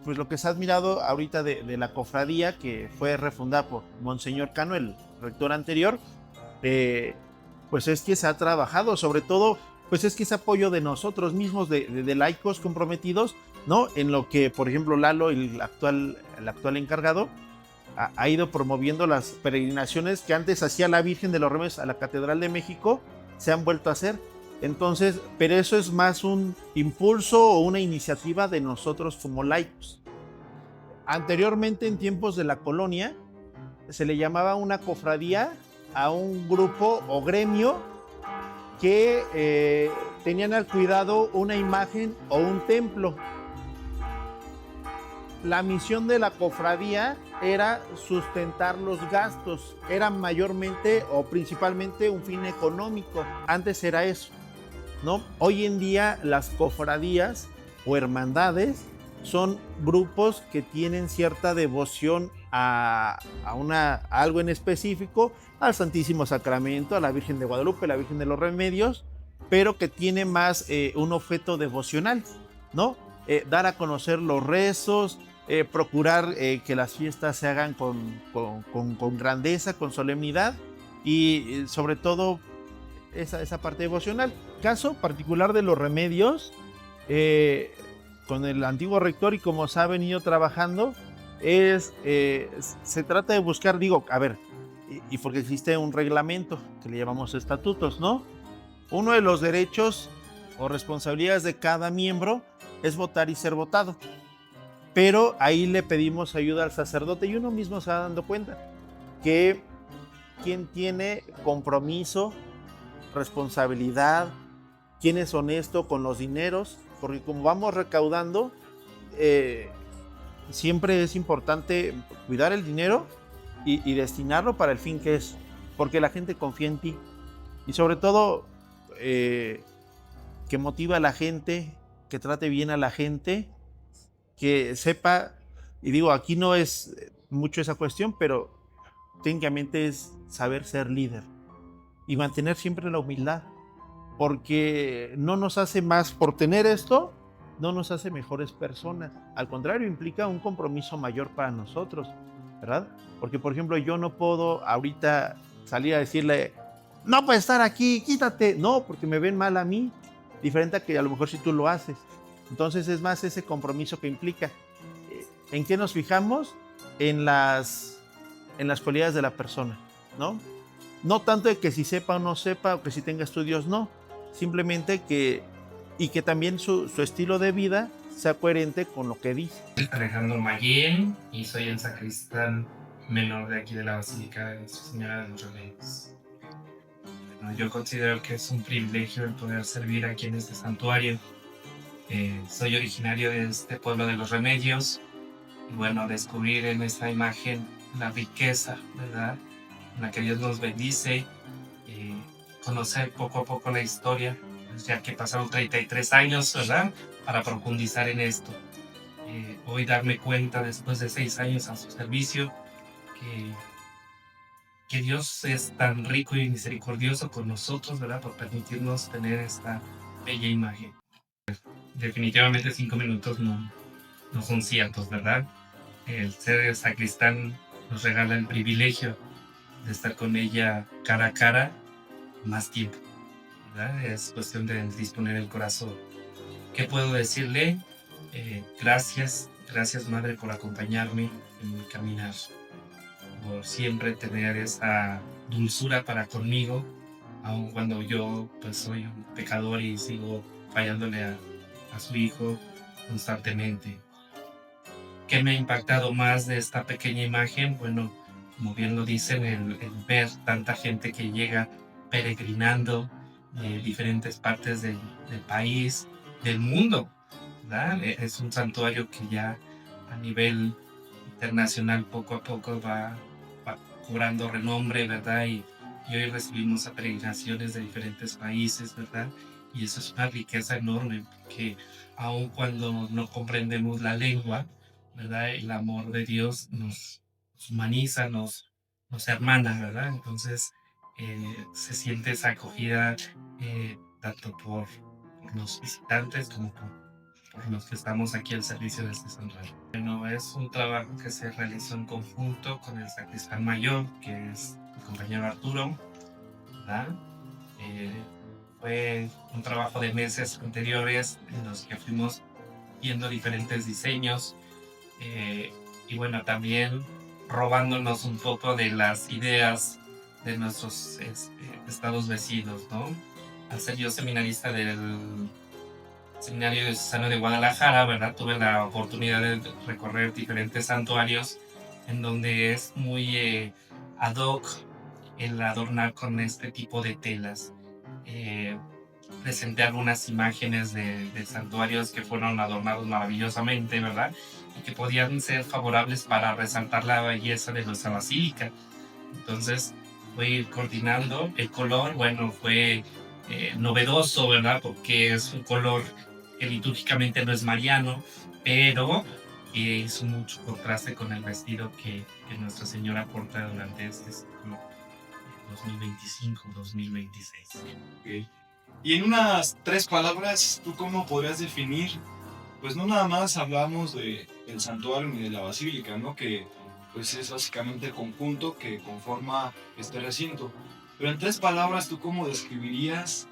pues lo que se ha admirado ahorita de la cofradía, que fue refundada por Monseñor Cano, el rector anterior, pues es que se ha trabajado, sobre todo, pues es que ese apoyo de nosotros mismos, de laicos comprometidos, ¿no? En lo que, por ejemplo, Lalo, el actual encargado, ha ido promoviendo las peregrinaciones que antes hacía la Virgen de los Remedios a la Catedral de México, se han vuelto a hacer. Entonces, pero eso es más un impulso o una iniciativa de nosotros como laicos. Anteriormente, en tiempos de la colonia, se le llamaba una cofradía a un grupo o gremio que tenían al cuidado una imagen o un templo. La misión de la cofradía era sustentar los gastos, era mayormente o principalmente un fin económico. Antes era eso, ¿no? Hoy en día las cofradías o hermandades son grupos que tienen cierta devoción a algo en específico, al Santísimo Sacramento, a la Virgen de Guadalupe, a la Virgen de los Remedios, pero que tiene más un objeto devocional, ¿no? Dar a conocer los rezos, procurar que las fiestas se hagan con grandeza, con solemnidad y sobre todo esa parte devocional. Caso particular de los Remedios, con el antiguo rector y como se ha venido trabajando, se trata de buscar, y porque existe un reglamento que le llamamos estatutos, ¿no? Uno de los derechos o responsabilidades de cada miembro es votar y ser votado. Pero ahí le pedimos ayuda al sacerdote y uno mismo se va dando cuenta que quien tiene compromiso, responsabilidad, quién es honesto con los dineros, porque como vamos recaudando, siempre es importante cuidar el dinero y destinarlo para el fin que es, porque la gente confía en ti y sobre todo que motiva a la gente, que trate bien a la gente, que sepa, y digo, aquí no es mucho esa cuestión, pero técnicamente es saber ser líder y mantener siempre la humildad, porque no nos hace más por tener esto, no nos hace mejores personas, al contrario, implica un compromiso mayor para nosotros, ¿verdad? Porque, por ejemplo, yo no puedo ahorita salir a decirle, no puedes estar aquí, quítate, no, porque me ven mal a mí, diferente a que a lo mejor si tú lo haces. Entonces es más ese compromiso que implica. ¿En qué nos fijamos? En las cualidades de la persona, ¿no? No tanto de que si sepa o no sepa, o que si tenga estudios, no. Simplemente que también su estilo de vida sea coherente con lo que dice. Alejandro Mayén y soy el sacristán menor de aquí de la Basílica de Nuestra Señora de los Remedios. Bueno, yo considero que es un privilegio el poder servir aquí en este santuario. Soy originario de este pueblo de los Remedios y bueno, descubrir en esta imagen la riqueza, ¿verdad?, en la que Dios nos bendice, conocer poco a poco la historia, pues ya que pasaron 33 años, ¿verdad?, para profundizar en esto. Hoy darme cuenta, después de 6 años a su servicio, que Dios es tan rico y misericordioso con nosotros, ¿verdad?, por permitirnos tener esta bella imagen. Definitivamente 5 minutos no son ciertos, ¿verdad? El ser sacristán nos regala el privilegio de estar con ella cara a cara más tiempo, ¿verdad? Es cuestión de disponer el corazón. ¿Qué puedo decirle? Gracias Madre por acompañarme en mi caminar, por siempre tener esa dulzura para conmigo, aun cuando yo pues soy un pecador y sigo fallándole a su hijo constantemente. ¿Qué me ha impactado más de esta pequeña imagen? Bueno, como bien lo dicen, el ver tanta gente que llega peregrinando de diferentes partes del país, del mundo, ¿verdad? Es un santuario que ya a nivel internacional poco a poco va cobrando renombre, ¿verdad? Y hoy recibimos a peregrinaciones de diferentes países, ¿verdad? Y eso es una riqueza enorme, porque aun cuando no comprendemos la lengua, ¿verdad? El amor de Dios nos humaniza, nos hermana, ¿verdad? Entonces se siente esa acogida tanto por los visitantes como por los que estamos aquí al servicio de este santuario. Bueno, es un trabajo que se realizó en conjunto con el sacristán mayor, que es mi compañero Arturo, ¿verdad? Fue un trabajo de meses anteriores en los que fuimos viendo diferentes diseños y bueno, también robándonos un poco de las ideas de nuestros estados vecinos, ¿no? Al ser yo seminarista del Seminario Diocesano de Guadalajara, ¿verdad? Tuve la oportunidad de recorrer diferentes santuarios en donde es muy ad hoc el adornar con este tipo de telas. Presenté algunas imágenes de santuarios que fueron adornados maravillosamente, ¿verdad? Y que podían ser favorables para resaltar la belleza de nuestra basílica. Entonces voy a ir coordinando. El color, bueno, fue novedoso, ¿verdad? Porque es un color que litúrgicamente no es mariano, pero hizo mucho contraste con el vestido que Nuestra Señora porta durante este ciclo 2025-2026. Ok. Y en unas 3 palabras, ¿tú cómo podrías definir? Pues no nada más hablamos del santuario ni de la basílica, ¿no? Que pues es básicamente el conjunto que conforma este recinto. Pero en 3 palabras, ¿tú cómo describirías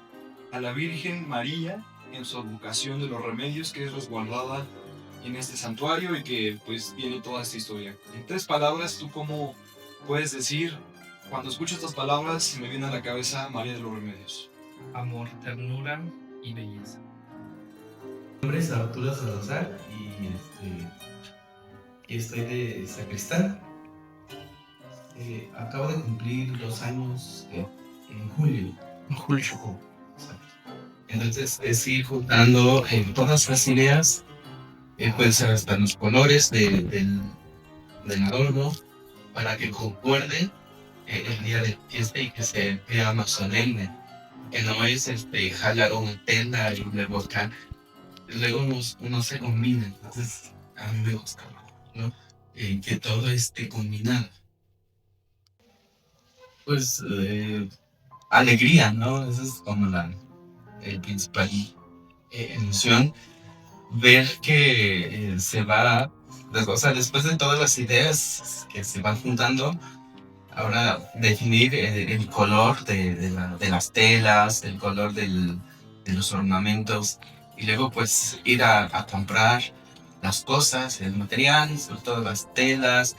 a la Virgen María en su advocación de los remedios, que es resguardada en este santuario y que pues viene toda esta historia? En 3 palabras, ¿tú cómo puedes decir, cuando escucho estas palabras, se me viene a la cabeza María de los Remedios? Amor, ternura y belleza. Mi nombre es Arturo Salazar y estoy de sacristán. Acabo de cumplir 2 años en julio. En julio. Exacto. Entonces es ir juntando todas las ideas, pueden ser hasta los colores del adorno, para que concuerde el día de fiesta y que se vea más solemne. Que no es jalar una tela y luego acá. Luego uno se combina. Entonces a mí me gusta, ¿no? Que todo esté combinado. Pues alegría, ¿no? Esa es como el principal emoción. Ver que se va, o sea, después de todas las ideas que se van juntando, ahora definir el color de las telas, el color de los ornamentos, y luego pues ir a comprar las cosas, el material, sobre todo las telas,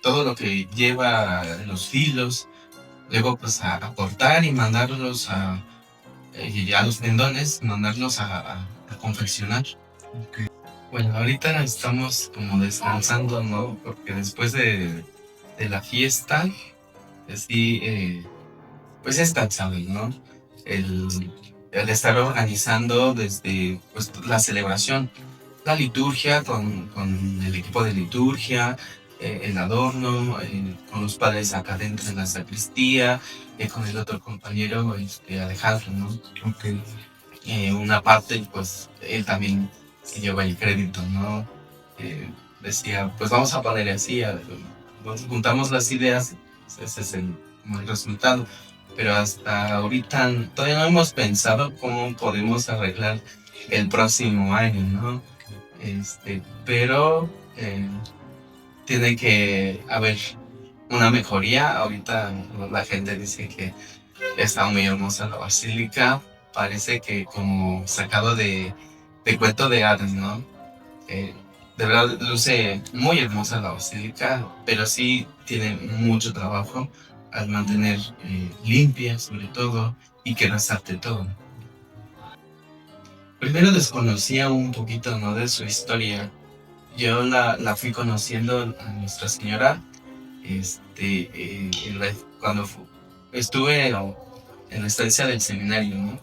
todo lo que lleva los filos, luego pues a cortar y mandarlos a los tendones, mandarlos a confeccionar. Okay. Bueno, ahorita estamos como descansando, ¿no? Porque después de la fiesta, sí, pues es cansado, ¿no? El estar organizando desde pues, la celebración, la liturgia con el equipo de liturgia, el adorno, con los padres acá dentro en la sacristía, con el otro compañero Alejandro, ¿no? Okay. Una parte, pues él también lleva el crédito, ¿no? Decía, pues vamos a poner así, juntamos las ideas, ese es el resultado. Pero hasta ahorita todavía no hemos pensado cómo podemos arreglar el próximo año, ¿no? Pero tiene que haber una mejoría. Ahorita la gente dice que está muy hermosa la basílica. Parece que como sacado de cuento de hadas, ¿no? Eh, de verdad luce muy hermosa la basílica, pero sí tiene mucho trabajo al mantener limpia sobre todo y que resalte todo. Primero desconocía un poquito, ¿no?, de su historia. Yo la fui conociendo a Nuestra Señora cuando estuve en la estancia del seminario, ¿no?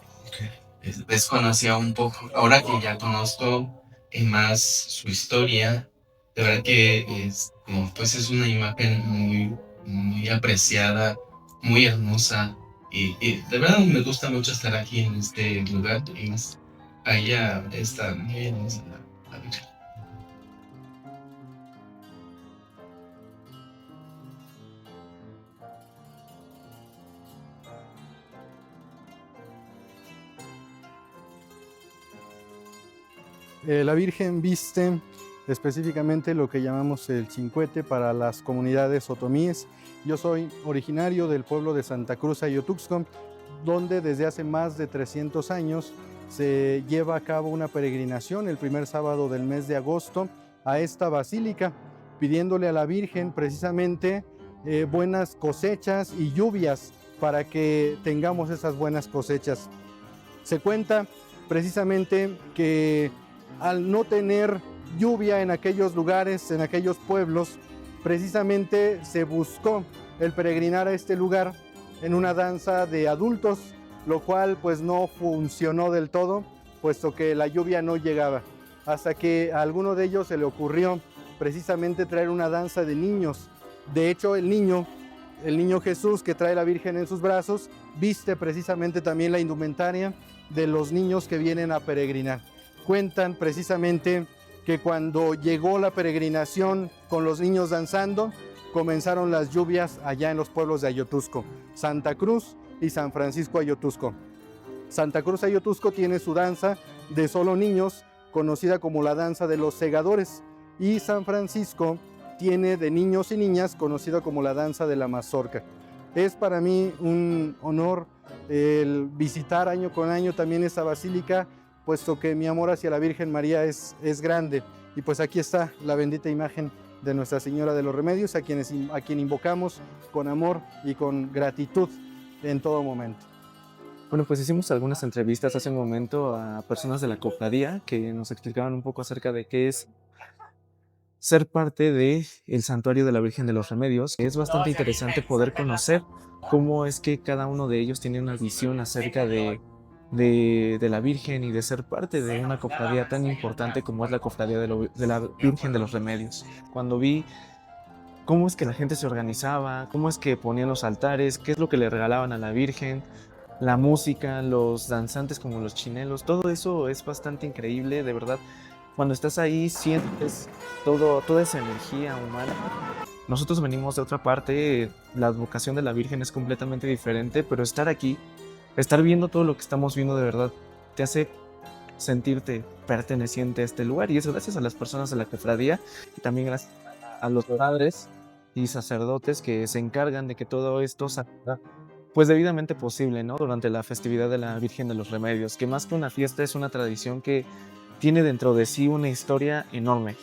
Desconocía un poco. Ahora que ya conozco más su historia, de verdad que pues es una imagen muy apreciada, muy hermosa. Y de verdad me gusta mucho estar aquí en este lugar. Y más allá está muy hermosa la Virgen. La Virgen viste específicamente lo que llamamos el cincuete para las comunidades otomíes. Yo soy originario del pueblo de Santa Cruz, Ayotuxco, donde desde hace más de 300 años se lleva a cabo una peregrinación el primer sábado del mes de agosto a esta basílica, pidiéndole a la Virgen precisamente buenas cosechas y lluvias para que tengamos esas buenas cosechas. Se cuenta precisamente que al no tener lluvia en aquellos lugares, en aquellos pueblos, precisamente se buscó el peregrinar a este lugar en una danza de adultos, lo cual pues no funcionó del todo, puesto que la lluvia no llegaba, hasta que a alguno de ellos se le ocurrió precisamente traer una danza de niños. De hecho, el niño Jesús que trae la Virgen en sus brazos, viste precisamente también la indumentaria de los niños que vienen a peregrinar. Cuentan precisamente que cuando llegó la peregrinación con los niños danzando, comenzaron las lluvias allá en los pueblos de Ayotusco, Santa Cruz y San Francisco Ayotusco. Santa Cruz Ayotusco tiene su danza de solo niños, conocida como la danza de los segadores, y San Francisco tiene de niños y niñas, conocida como la danza de la mazorca. Es para mí un honor el visitar año con año también esta basílica, puesto que mi amor hacia la Virgen María es grande. Y pues aquí está la bendita imagen de Nuestra Señora de los Remedios, a quien invocamos con amor y con gratitud en todo momento. Bueno, pues hicimos algunas entrevistas hace un momento a personas de la cofradía que nos explicaban un poco acerca de qué es ser parte del Santuario de la Virgen de los Remedios. Es bastante interesante poder conocer cómo es que cada uno de ellos tiene una visión acerca de la Virgen y de ser parte de una cofradía tan importante como es la cofradía de la Virgen de los Remedios. Cuando vi cómo es que la gente se organizaba, cómo es que ponían los altares, qué es lo que le regalaban a la Virgen, la música, los danzantes como los chinelos, todo eso es bastante increíble, de verdad. Cuando estás ahí sientes toda esa energía humana. Nosotros venimos de otra parte, la advocación de la Virgen es completamente diferente, pero estar aquí, estar viendo todo lo que estamos viendo de verdad, te hace sentirte perteneciente a este lugar, y es gracias a las personas de la cofradía y también gracias a los padres y sacerdotes que se encargan de que todo esto salga pues debidamente posible, ¿no? Durante la festividad de la Virgen de los Remedios, que más que una fiesta es una tradición que tiene dentro de sí una historia enorme.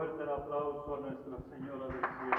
Fuerte el aplauso a Nuestra Señora del Cielo.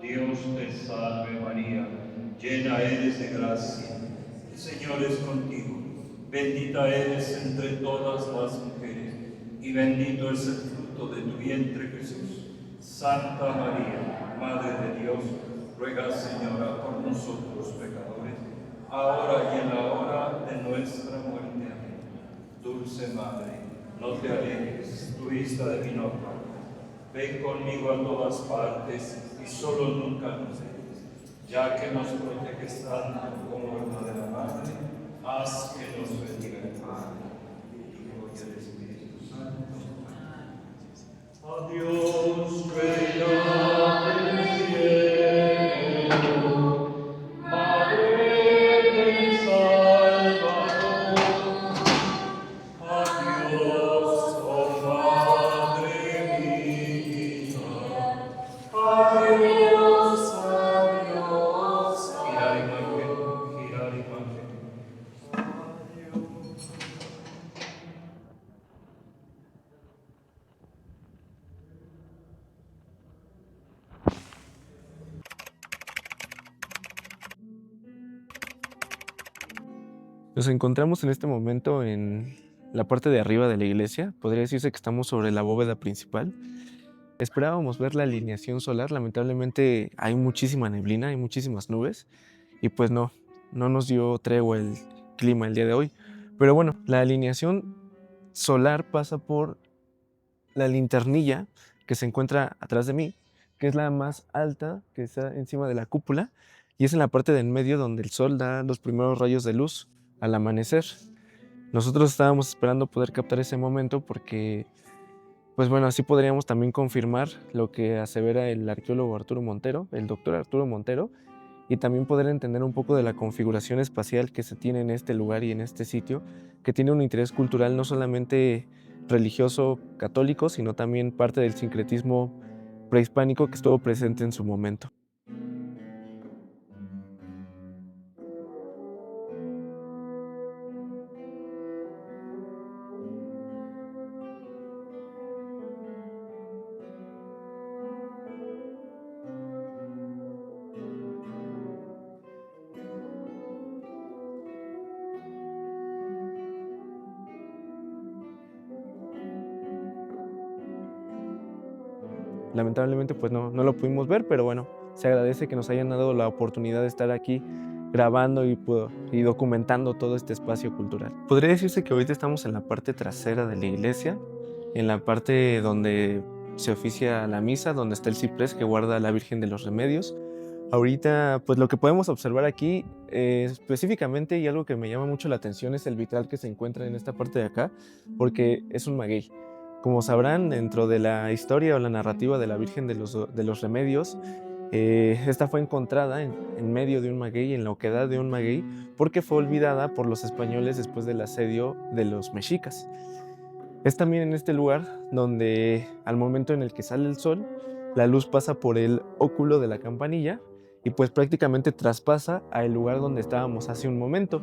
Dios te salve María, llena eres de gracia, el Señor es contigo, bendita eres entre todas las mujeres, y bendito es el fruto de tu vientre Jesús. Santa María, Madre de Dios, ruega Señora por nosotros pecadores, ahora y en la hora de nuestra muerte. Amén. Dulce Madre, no te alejes, tu vista de mí no apartes. Ven conmigo a todas partes y solo nunca nos dejes. Ya que nos proteges tanto como verdadera Madre, haz que nos bendiga el Padre, el Hijo y el Espíritu Santo. Adiós, reina del cielo, Madre del Salvador. Adiós, oh Madre mía. Adiós, adiós. Girar imagen, girar imagen. Adiós. Nos encontramos en este momento en la parte de arriba de la iglesia. Podría decirse que estamos sobre la bóveda principal. Esperábamos ver la alineación solar. Lamentablemente hay muchísima neblina, hay muchísimas nubes. Y pues no nos dio tregua el clima el día de hoy. Pero bueno, la alineación solar pasa por la linternilla que se encuentra atrás de mí, que es la más alta, que está encima de la cúpula. Y es en la parte de en medio donde el sol da los primeros rayos de luz al amanecer. Nosotros estábamos esperando poder captar ese momento porque, pues bueno, así podríamos también confirmar lo que asevera el arqueólogo Arturo Montero, el doctor Arturo Montero, y también poder entender un poco de la configuración espacial que se tiene en este lugar y en este sitio, que tiene un interés cultural no solamente religioso católico, sino también parte del sincretismo prehispánico que estuvo presente en su momento. Lamentablemente pues no lo pudimos ver, pero bueno, se agradece que nos hayan dado la oportunidad de estar aquí grabando y documentando todo este espacio cultural. Podría decirse que ahorita estamos en la parte trasera de la iglesia, en la parte donde se oficia la misa, donde está el ciprés que guarda a la Virgen de los Remedios. Ahorita pues lo que podemos observar aquí específicamente, y algo que me llama mucho la atención, es el vitral que se encuentra en esta parte de acá, porque es un maguey. Como sabrán, dentro de la historia o la narrativa de la Virgen de los Remedios, esta fue encontrada en medio de un maguey, en la oquedad de un maguey, porque fue olvidada por los españoles después del asedio de los mexicas. Es también en este lugar donde al momento en el que sale el sol, la luz pasa por el óculo de la campanilla y pues prácticamente traspasa al lugar donde estábamos hace un momento.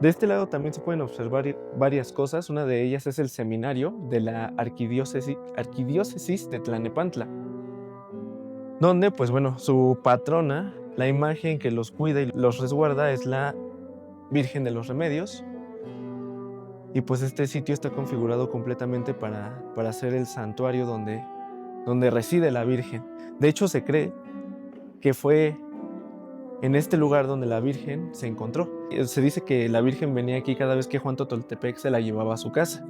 De este lado también se pueden observar varias cosas. Una de ellas es el seminario de la arquidiócesis de Tlalnepantla, donde pues bueno, su patrona, la imagen que los cuida y los resguarda es la Virgen de los Remedios. Y pues este sitio está configurado completamente para ser el santuario donde reside la Virgen. De hecho, se cree que fue en este lugar donde la Virgen se encontró. Se dice que la Virgen venía aquí cada vez que Juan Totoltepec se la llevaba a su casa.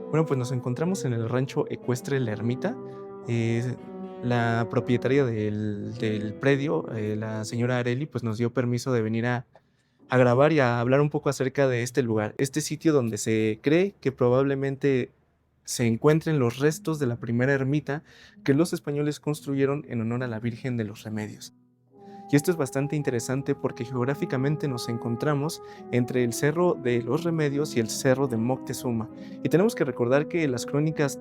Bueno, pues nos encontramos en el rancho ecuestre La Ermita. La propietaria del predio, la señora Areli, pues nos dio permiso de venir a grabar y a hablar un poco acerca de este lugar, este sitio donde se cree que probablemente se encuentren los restos de la primera ermita que los españoles construyeron en honor a la Virgen de los Remedios. Y esto es bastante interesante porque geográficamente nos encontramos entre el Cerro de los Remedios y el Cerro de Moctezuma. Y tenemos que recordar que las crónicas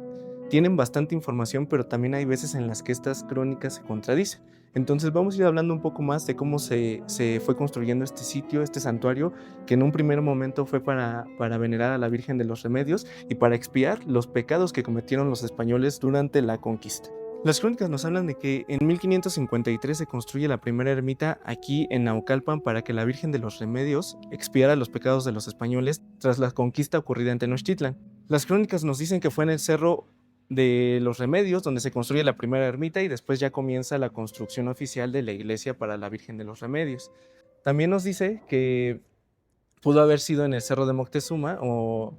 tienen bastante información, pero también hay veces en las que estas crónicas se contradicen. Entonces vamos a ir hablando un poco más de cómo se fue construyendo este sitio, este santuario, que en un primer momento fue para venerar a la Virgen de los Remedios y para expiar los pecados que cometieron los españoles durante la conquista. Las crónicas nos hablan de que en 1553 se construye la primera ermita aquí en Naucalpan para que la Virgen de los Remedios expiara los pecados de los españoles tras la conquista ocurrida en Tenochtitlan. Las crónicas nos dicen que fue en el Cerro de los Remedios donde se construye la primera ermita y después ya comienza la construcción oficial de la iglesia para la Virgen de los Remedios. También nos dice que pudo haber sido en el Cerro de Moctezuma o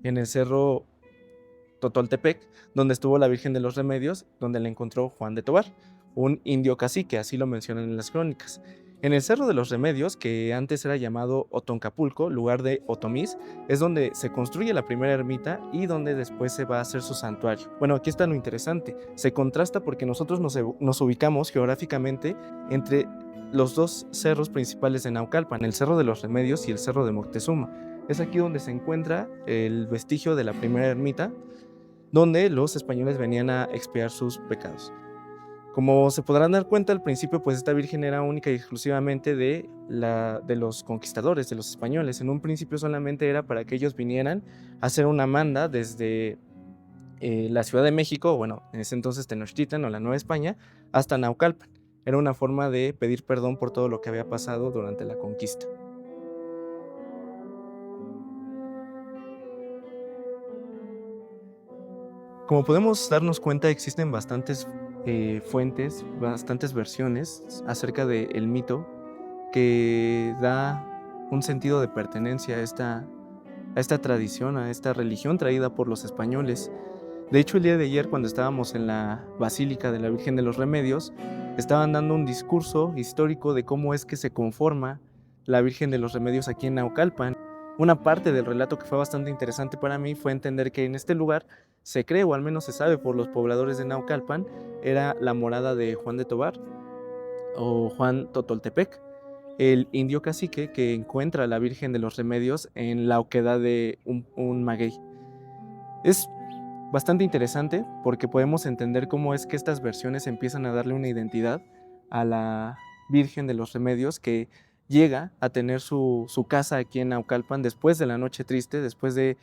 en el Cerro Totoltepec, donde estuvo la Virgen de los Remedios, donde la encontró Juan de Tovar, un indio cacique, así lo mencionan en las crónicas. En el Cerro de los Remedios, que antes era llamado Otoncapulco, lugar de Otomís, es donde se construye la primera ermita y donde después se va a hacer su santuario. Bueno, aquí está lo interesante. Se contrasta porque nosotros nos ubicamos geográficamente entre los dos cerros principales de Naucalpan, el Cerro de los Remedios y el Cerro de Moctezuma. Es aquí donde se encuentra el vestigio de la primera ermita, donde los españoles venían a expiar sus pecados. Como se podrán dar cuenta, al principio pues esta virgen era única y exclusivamente de los conquistadores, de los españoles. En un principio solamente era para que ellos vinieran a hacer una manda desde la Ciudad de México, bueno, en ese entonces Tenochtitlan o la Nueva España, hasta Naucalpan. Era una forma de pedir perdón por todo lo que había pasado durante la conquista. Como podemos darnos cuenta, existen bastantes fuentes, bastantes versiones acerca del mito que da un sentido de pertenencia a esta tradición, a esta religión traída por los españoles. De hecho, el día de ayer, cuando estábamos en la Basílica de la Virgen de los Remedios, estaban dando un discurso histórico de cómo es que se conforma la Virgen de los Remedios aquí en Naucalpan. Una parte del relato que fue bastante interesante para mí fue entender que en este lugar se cree, o al menos se sabe por los pobladores de Naucalpan, era la morada de Juan de Tovar o Juan Totoltepec, el indio cacique que encuentra a la Virgen de los Remedios en la oquedad de un maguey. Es bastante interesante porque podemos entender cómo es que estas versiones empiezan a darle una identidad a la Virgen de los Remedios, que llega a tener su casa aquí en Naucalpan después de la Noche Triste, después de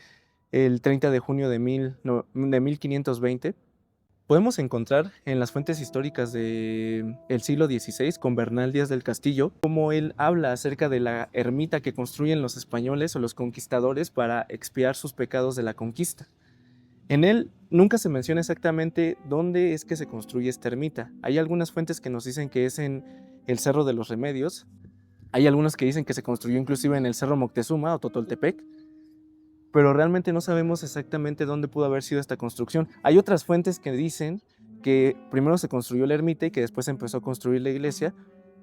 el 30 de junio de 1520. Podemos encontrar en las fuentes históricas del siglo XVI, con Bernal Díaz del Castillo, cómo él habla acerca de la ermita que construyen los españoles o los conquistadores para expiar sus pecados de la conquista. En él nunca se menciona exactamente dónde es que se construye esta ermita. Hay algunas fuentes que nos dicen que es en el Cerro de los Remedios, hay algunas que dicen que se construyó inclusive en el Cerro Moctezuma o Totoltepec, pero realmente no sabemos exactamente dónde pudo haber sido esta construcción. Hay otras fuentes que dicen que primero se construyó la ermita y que después se empezó a construir la iglesia.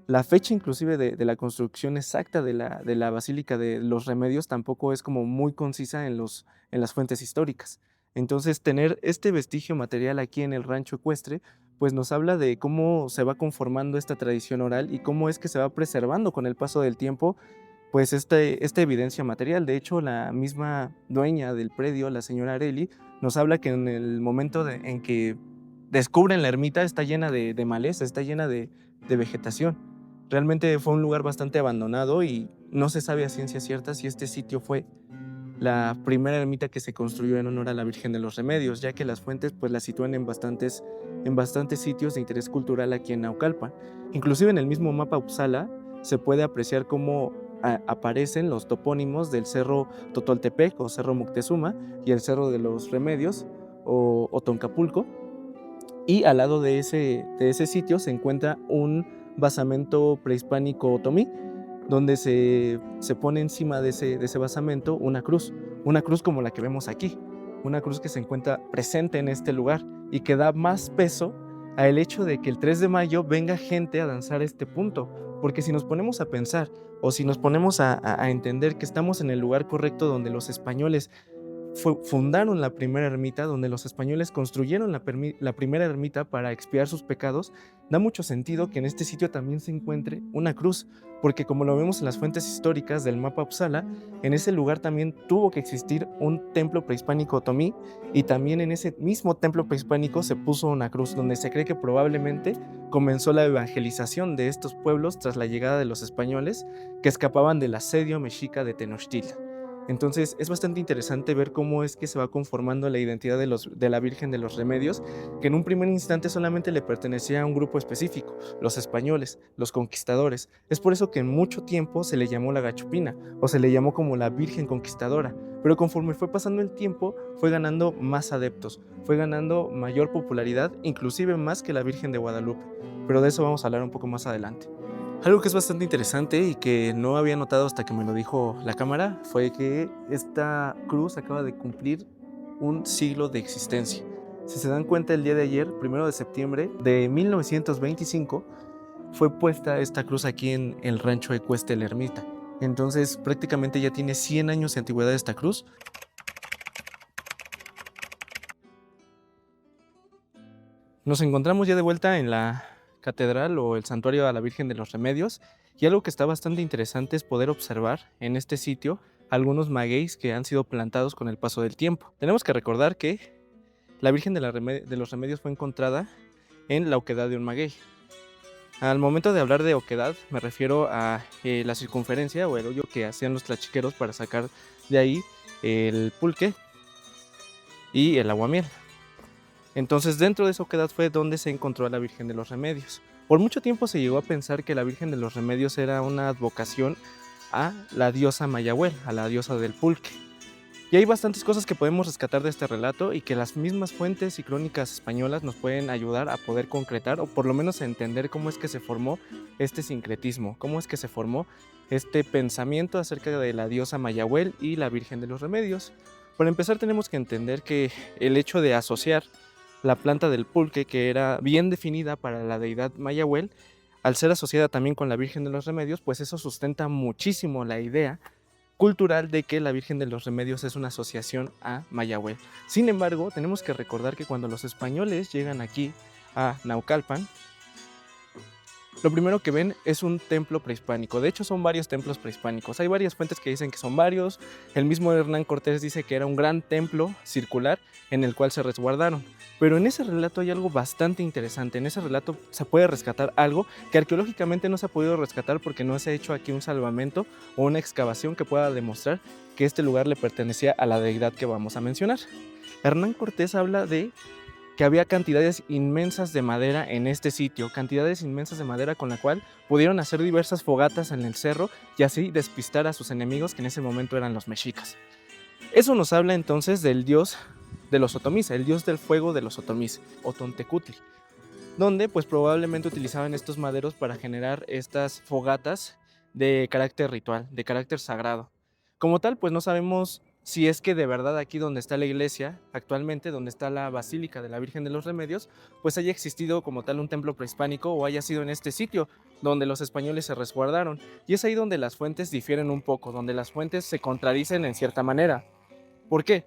La fecha inclusive de la construcción exacta de la Basílica de los Remedios tampoco es como muy concisa en las fuentes históricas. Entonces, tener este vestigio material aquí en el rancho ecuestre, pues nos habla de cómo se va conformando esta tradición oral y cómo es que se va preservando con el paso del tiempo, pues esta evidencia material. De hecho, la misma dueña del predio, la señora Areli, nos habla que en el momento en que descubren la ermita está llena de maleza, está llena de vegetación. Realmente fue un lugar bastante abandonado y no se sabe a ciencia cierta si este sitio fue la primera ermita que se construyó en honor a la Virgen de los Remedios, ya que las fuentes pues la sitúan en bastantes sitios de interés cultural aquí en Naucalpan. Inclusive en el mismo mapa Uppsala se puede apreciar cómo aparecen los topónimos del Cerro Totoltepec o Cerro Moctezuma y el Cerro de los Remedios o Toncapulco. Y al lado de ese sitio se encuentra un basamento prehispánico otomí, donde se pone encima de ese basamento una cruz como la que vemos aquí, una cruz que se encuentra presente en este lugar y que da más peso al hecho de que el 3 de mayo venga gente a danzar este punto, porque si nos ponemos a pensar o si nos ponemos a entender que estamos en el lugar correcto donde los españoles fundaron la primera ermita, donde los españoles construyeron la primera ermita para expiar sus pecados, da mucho sentido que en este sitio también se encuentre una cruz, porque como lo vemos en las fuentes históricas del mapa Uppsala, en ese lugar también tuvo que existir un templo prehispánico otomí, y también en ese mismo templo prehispánico se puso una cruz, donde se cree que probablemente comenzó la evangelización de estos pueblos tras la llegada de los españoles que escapaban del asedio mexica de Tenochtitlan. Entonces es bastante interesante ver cómo es que se va conformando la identidad de la Virgen de los Remedios, que en un primer instante solamente le pertenecía a un grupo específico, los españoles, los conquistadores. Es por eso que en mucho tiempo se le llamó la Gachupina, o se le llamó como la Virgen Conquistadora, pero conforme fue pasando el tiempo fue ganando más adeptos, fue ganando mayor popularidad, inclusive más que la Virgen de Guadalupe, pero de eso vamos a hablar un poco más adelante. Algo que es bastante interesante y que no había notado hasta que me lo dijo la cámara fue que esta cruz acaba de cumplir un siglo de existencia. Si se dan cuenta, el día de ayer, 1 de septiembre de 1925, fue puesta esta cruz aquí en el rancho Ecueste La Ermita. Entonces prácticamente ya tiene 100 años de antigüedad esta cruz. Nos encontramos ya de vuelta en la catedral o el santuario a la Virgen de los Remedios, y algo que está bastante interesante es poder observar en este sitio algunos magueyes que han sido plantados con el paso del tiempo. Tenemos que recordar que la Virgen de los Remedios fue encontrada en la oquedad de un maguey. Al momento de hablar de oquedad me refiero a la circunferencia o el hoyo que hacían los tlachiqueros para sacar de ahí el pulque y el aguamiel. Entonces dentro de esa oquedad fue donde se encontró a la Virgen de los Remedios. Por mucho tiempo se llegó a pensar que la Virgen de los Remedios era una advocación a la diosa Mayahuel, a la diosa del pulque. Y hay bastantes cosas que podemos rescatar de este relato y que las mismas fuentes y crónicas españolas nos pueden ayudar a poder concretar o por lo menos a entender cómo es que se formó este sincretismo, cómo es que se formó este pensamiento acerca de la diosa Mayahuel y la Virgen de los Remedios. Para empezar tenemos que entender que el hecho de asociar la planta del pulque, que era bien definida para la deidad Mayahuel, al ser asociada también con la Virgen de los Remedios, pues eso sustenta muchísimo la idea cultural de que la Virgen de los Remedios es una asociación a Mayahuel. Sin embargo, tenemos que recordar que cuando los españoles llegan aquí a Naucalpan, lo primero que ven es un templo prehispánico. De hecho, son varios templos prehispánicos. Hay varias fuentes que dicen que son varios. El mismo Hernán Cortés dice que era un gran templo circular en el cual se resguardaron. Pero en ese relato hay algo bastante interesante. En ese relato se puede rescatar algo que arqueológicamente no se ha podido rescatar porque no se ha hecho aquí un salvamento o una excavación que pueda demostrar que este lugar le pertenecía a la deidad que vamos a mencionar. Hernán Cortés habla de que había cantidades inmensas de madera en este sitio, cantidades inmensas de madera con la cual pudieron hacer diversas fogatas en el cerro y así despistar a sus enemigos, que en ese momento eran los mexicas. Eso nos habla entonces del dios de los otomís, el dios del fuego de los otomís, Otontecutli, donde pues probablemente utilizaban estos maderos para generar estas fogatas de carácter ritual, de carácter sagrado. Como tal, pues no sabemos si es que de verdad aquí donde está la iglesia actualmente, donde está la Basílica de la Virgen de los Remedios, pues haya existido como tal un templo prehispánico o haya sido en este sitio donde los españoles se resguardaron. Y es ahí donde las fuentes difieren un poco, donde las fuentes se contradicen en cierta manera. ¿Por qué?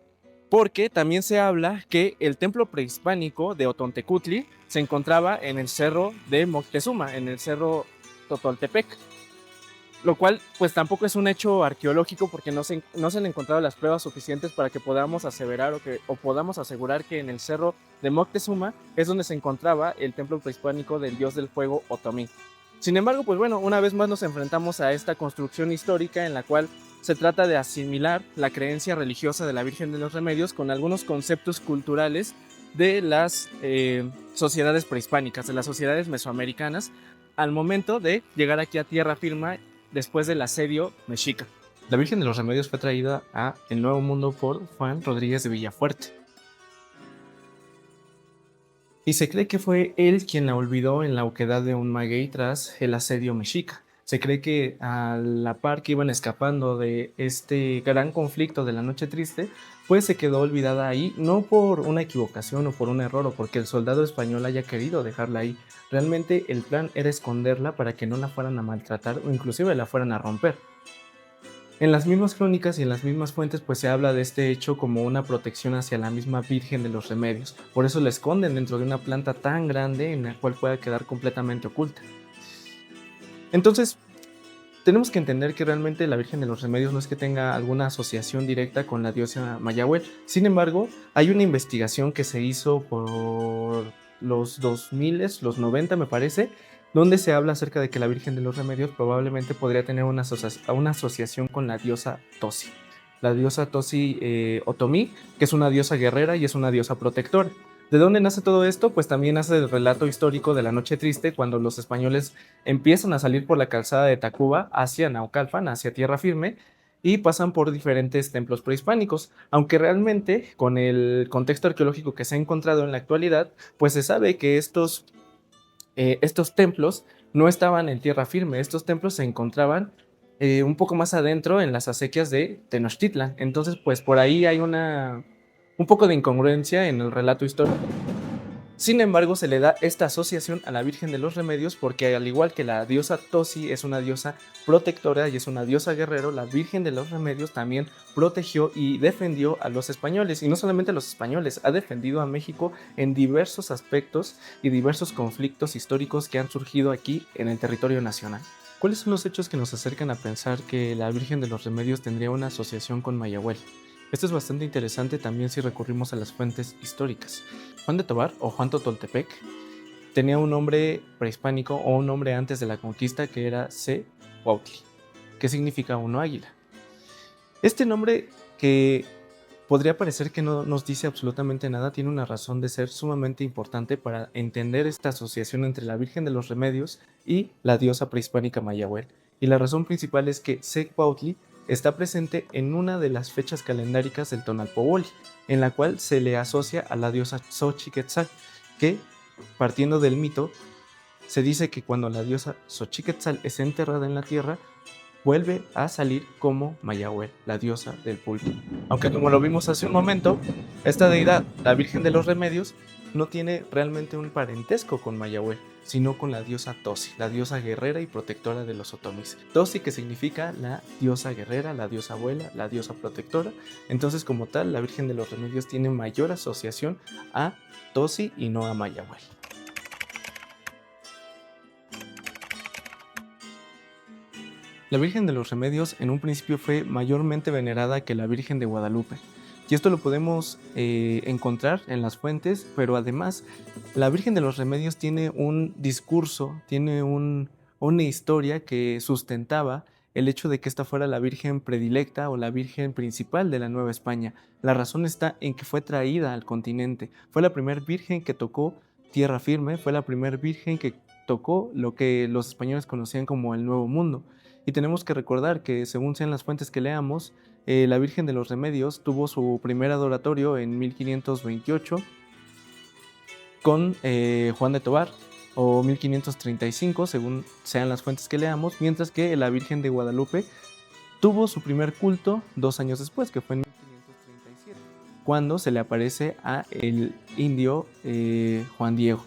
Porque también se habla que el templo prehispánico de Otontecutli se encontraba en el cerro de Moctezuma, en el cerro Totoltepec. lo cual pues tampoco es un hecho arqueológico porque no se han encontrado las pruebas suficientes para que podamos aseverar o podamos asegurar que en el cerro de Moctezuma es donde se encontraba el templo prehispánico del dios del fuego Otomí. Sin embargo, pues bueno, una vez más nos enfrentamos a esta construcción histórica en la cual se trata de asimilar la creencia religiosa de la Virgen de los Remedios con algunos conceptos culturales de las sociedades prehispánicas, de las sociedades mesoamericanas, al momento de llegar aquí a tierra firme después del asedio mexica. La Virgen de los Remedios fue traída a el Nuevo Mundo por Juan Rodríguez de Villafuerte. Y se cree que fue él quien la olvidó en la oquedad de un maguey tras el asedio mexica. Se cree que a la par que iban escapando de este gran conflicto de la Noche Triste, pues se quedó olvidada ahí, no por una equivocación o por un error o porque el soldado español haya querido dejarla ahí. Realmente el plan era esconderla para que no la fueran a maltratar o inclusive la fueran a romper. En las mismas crónicas y en las mismas fuentes pues se habla de este hecho como una protección hacia la misma Virgen de los Remedios. Por eso la esconden dentro de una planta tan grande en la cual pueda quedar completamente oculta. Entonces, tenemos que entender que realmente la Virgen de los Remedios no es que tenga alguna asociación directa con la diosa Mayahuel. Sin embargo, hay una investigación que se hizo por los 2000, los 90 me parece, donde se habla acerca de que la Virgen de los Remedios probablemente podría tener una asociación con la diosa Tosi. La diosa Tosi Otomí, que es una diosa guerrera y es una diosa protectora. ¿De dónde nace todo esto? Pues también nace el relato histórico de la Noche Triste, cuando los españoles empiezan a salir por la calzada de Tacuba hacia Naucalpan, hacia tierra firme, y pasan por diferentes templos prehispánicos, aunque realmente con el contexto arqueológico que se ha encontrado en la actualidad, pues se sabe que estos templos no estaban en tierra firme, estos templos se encontraban un poco más adentro en las acequias de Tenochtitlan. Entonces pues por ahí hay un poco de incongruencia en el relato histórico. Sin embargo, se le da esta asociación a la Virgen de los Remedios porque al igual que la diosa Tosi es una diosa protectora y es una diosa guerrero, la Virgen de los Remedios también protegió y defendió a los españoles. Y no solamente a los españoles, ha defendido a México en diversos aspectos y diversos conflictos históricos que han surgido aquí en el territorio nacional. ¿Cuáles son los hechos que nos acercan a pensar que la Virgen de los Remedios tendría una asociación con Mayahuel? Esto es bastante interesante también si recurrimos a las fuentes históricas. Juan de Tovar o Juan Totoltepec tenía un nombre prehispánico o un nombre antes de la conquista que era Cuautli, que significa uno águila. Este nombre, que podría parecer que no nos dice absolutamente nada, tiene una razón de ser sumamente importante para entender esta asociación entre la Virgen de los Remedios y la diosa prehispánica Mayahuel. Y la razón principal es que Cuautli está presente en una de las fechas calendáricas del Tonalpoboli, en la cual se le asocia a la diosa Xochiquetzal, que, partiendo del mito, se dice que cuando la diosa Xochiquetzal es enterrada en la tierra, vuelve a salir como Mayahuel, la diosa del pulque. Aunque como lo vimos hace un momento, esta deidad, la Virgen de los Remedios, no tiene realmente un parentesco con Mayahuel, sino con la diosa Tosi, la diosa guerrera y protectora de los otomís. Tosi, que significa la diosa guerrera, la diosa abuela, la diosa protectora. Entonces, como tal, la Virgen de los Remedios tiene mayor asociación a Tosi y no a Mayahuel. La Virgen de los Remedios en un principio fue mayormente venerada que la Virgen de Guadalupe. Y esto lo podemos encontrar en las fuentes, pero además la Virgen de los Remedios tiene un discurso, tiene una historia que sustentaba el hecho de que esta fuera la Virgen predilecta o la Virgen principal de la Nueva España. La razón está en que fue traída al continente. Fue la primera Virgen que tocó tierra firme, fue la primera Virgen que tocó lo que los españoles conocían como el Nuevo Mundo. Y tenemos que recordar que, según sean las fuentes que leamos, la Virgen de los Remedios tuvo su primer adoratorio en 1528 con Juan de Tovar, o 1535, según sean las fuentes que leamos, mientras que la Virgen de Guadalupe tuvo su primer culto 2 años después, que fue en 1537, cuando se le aparece a el indio Juan Diego.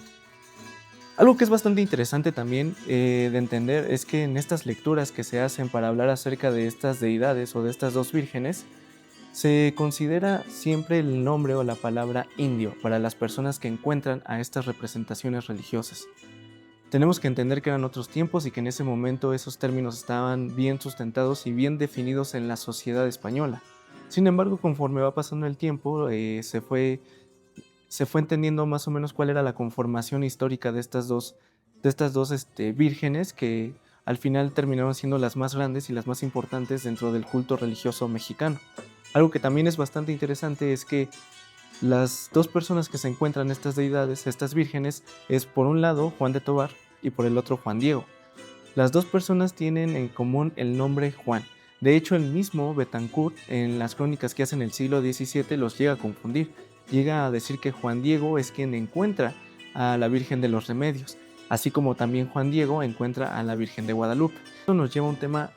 Algo que es bastante interesante también de entender es que en estas lecturas que se hacen para hablar acerca de estas deidades o de estas dos vírgenes, se considera siempre el nombre o la palabra indio para las personas que encuentran a estas representaciones religiosas. Tenemos que entender que eran otros tiempos y que en ese momento esos términos estaban bien sustentados y bien definidos en la sociedad española. Sin embargo, conforme va pasando el tiempo, se fue entendiendo más o menos cuál era la conformación histórica de estas dos vírgenes que al final terminaron siendo las más grandes y las más importantes dentro del culto religioso mexicano. Algo que también es bastante interesante es que las dos personas que se encuentran estas deidades, estas vírgenes, es por un lado Juan de Tobar y por el otro Juan Diego. Las dos personas tienen en común el nombre Juan. De hecho, el mismo Betancourt en las crónicas que hace en el siglo XVII los llega a confundir. Llega a decir que Juan Diego es quien encuentra a la Virgen de los Remedios, así como también Juan Diego encuentra a la Virgen de Guadalupe. Esto nos lleva a un tema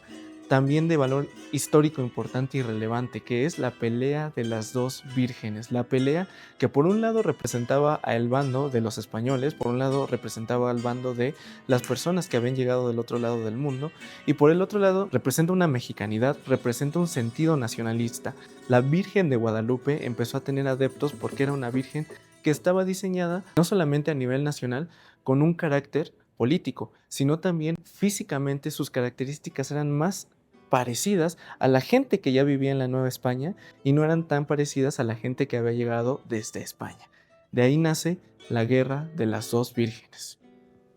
también de valor histórico importante y relevante, que es la pelea de las dos vírgenes. La pelea que por un lado representaba al bando de los españoles, por un lado representaba al bando de las personas que habían llegado del otro lado del mundo, y por el otro lado representa una mexicanidad, representa un sentido nacionalista. La Virgen de Guadalupe empezó a tener adeptos porque era una virgen que estaba diseñada no solamente a nivel nacional, con un carácter político, sino también físicamente sus características eran más parecidas a la gente que ya vivía en la Nueva España y no eran tan parecidas a la gente que había llegado desde España. De ahí nace la Guerra de las Dos Vírgenes.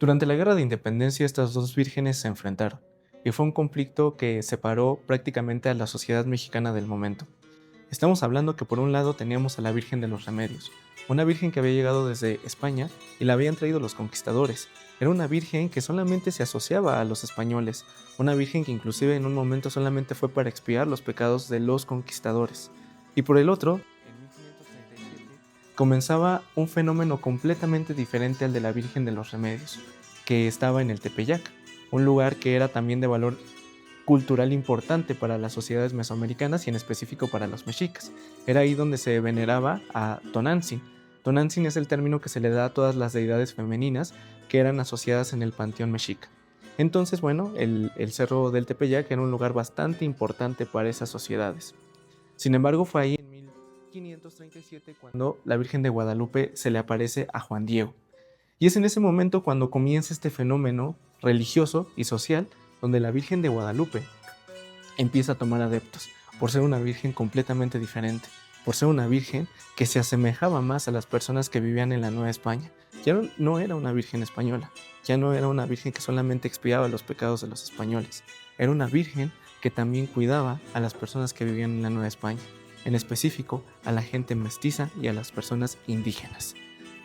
Durante la Guerra de Independencia estas dos vírgenes se enfrentaron y fue un conflicto que separó prácticamente a la sociedad mexicana del momento. Estamos hablando que por un lado teníamos a la Virgen de los Remedios, una virgen que había llegado desde España y la habían traído los conquistadores. Era una virgen que solamente se asociaba a los españoles, una virgen que inclusive en un momento solamente fue para expiar los pecados de los conquistadores. Y por el otro, en 1537, comenzaba un fenómeno completamente diferente al de la Virgen de los Remedios, que estaba en el Tepeyac, un lugar que era también de valor cultural importante para las sociedades mesoamericanas y en específico para los mexicas. Era ahí donde se veneraba a Tonantzin. Tonantzin es el término que se le da a todas las deidades femeninas que eran asociadas en el panteón mexica. Entonces, bueno, el Cerro del Tepeyac era un lugar bastante importante para esas sociedades. Sin embargo, fue ahí en 1537 cuando la Virgen de Guadalupe se le aparece a Juan Diego. Y es en ese momento cuando comienza este fenómeno religioso y social donde la Virgen de Guadalupe empieza a tomar adeptos por ser una virgen completamente diferente, por ser una virgen que se asemejaba más a las personas que vivían en la Nueva España. Ya no era una virgen española, ya no era una virgen que solamente expiaba los pecados de los españoles, era una virgen que también cuidaba a las personas que vivían en la Nueva España, en específico a la gente mestiza y a las personas indígenas.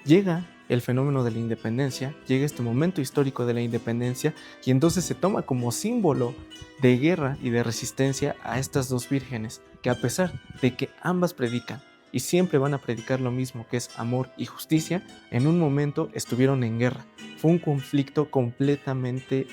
Llega el fenómeno de la independencia, llega este momento histórico de la independencia y entonces se toma como símbolo de guerra y de resistencia a estas dos vírgenes que a pesar de que ambas predican y siempre van a predicar lo mismo que es amor y justicia, en un momento estuvieron en guerra. Fue un conflicto completamente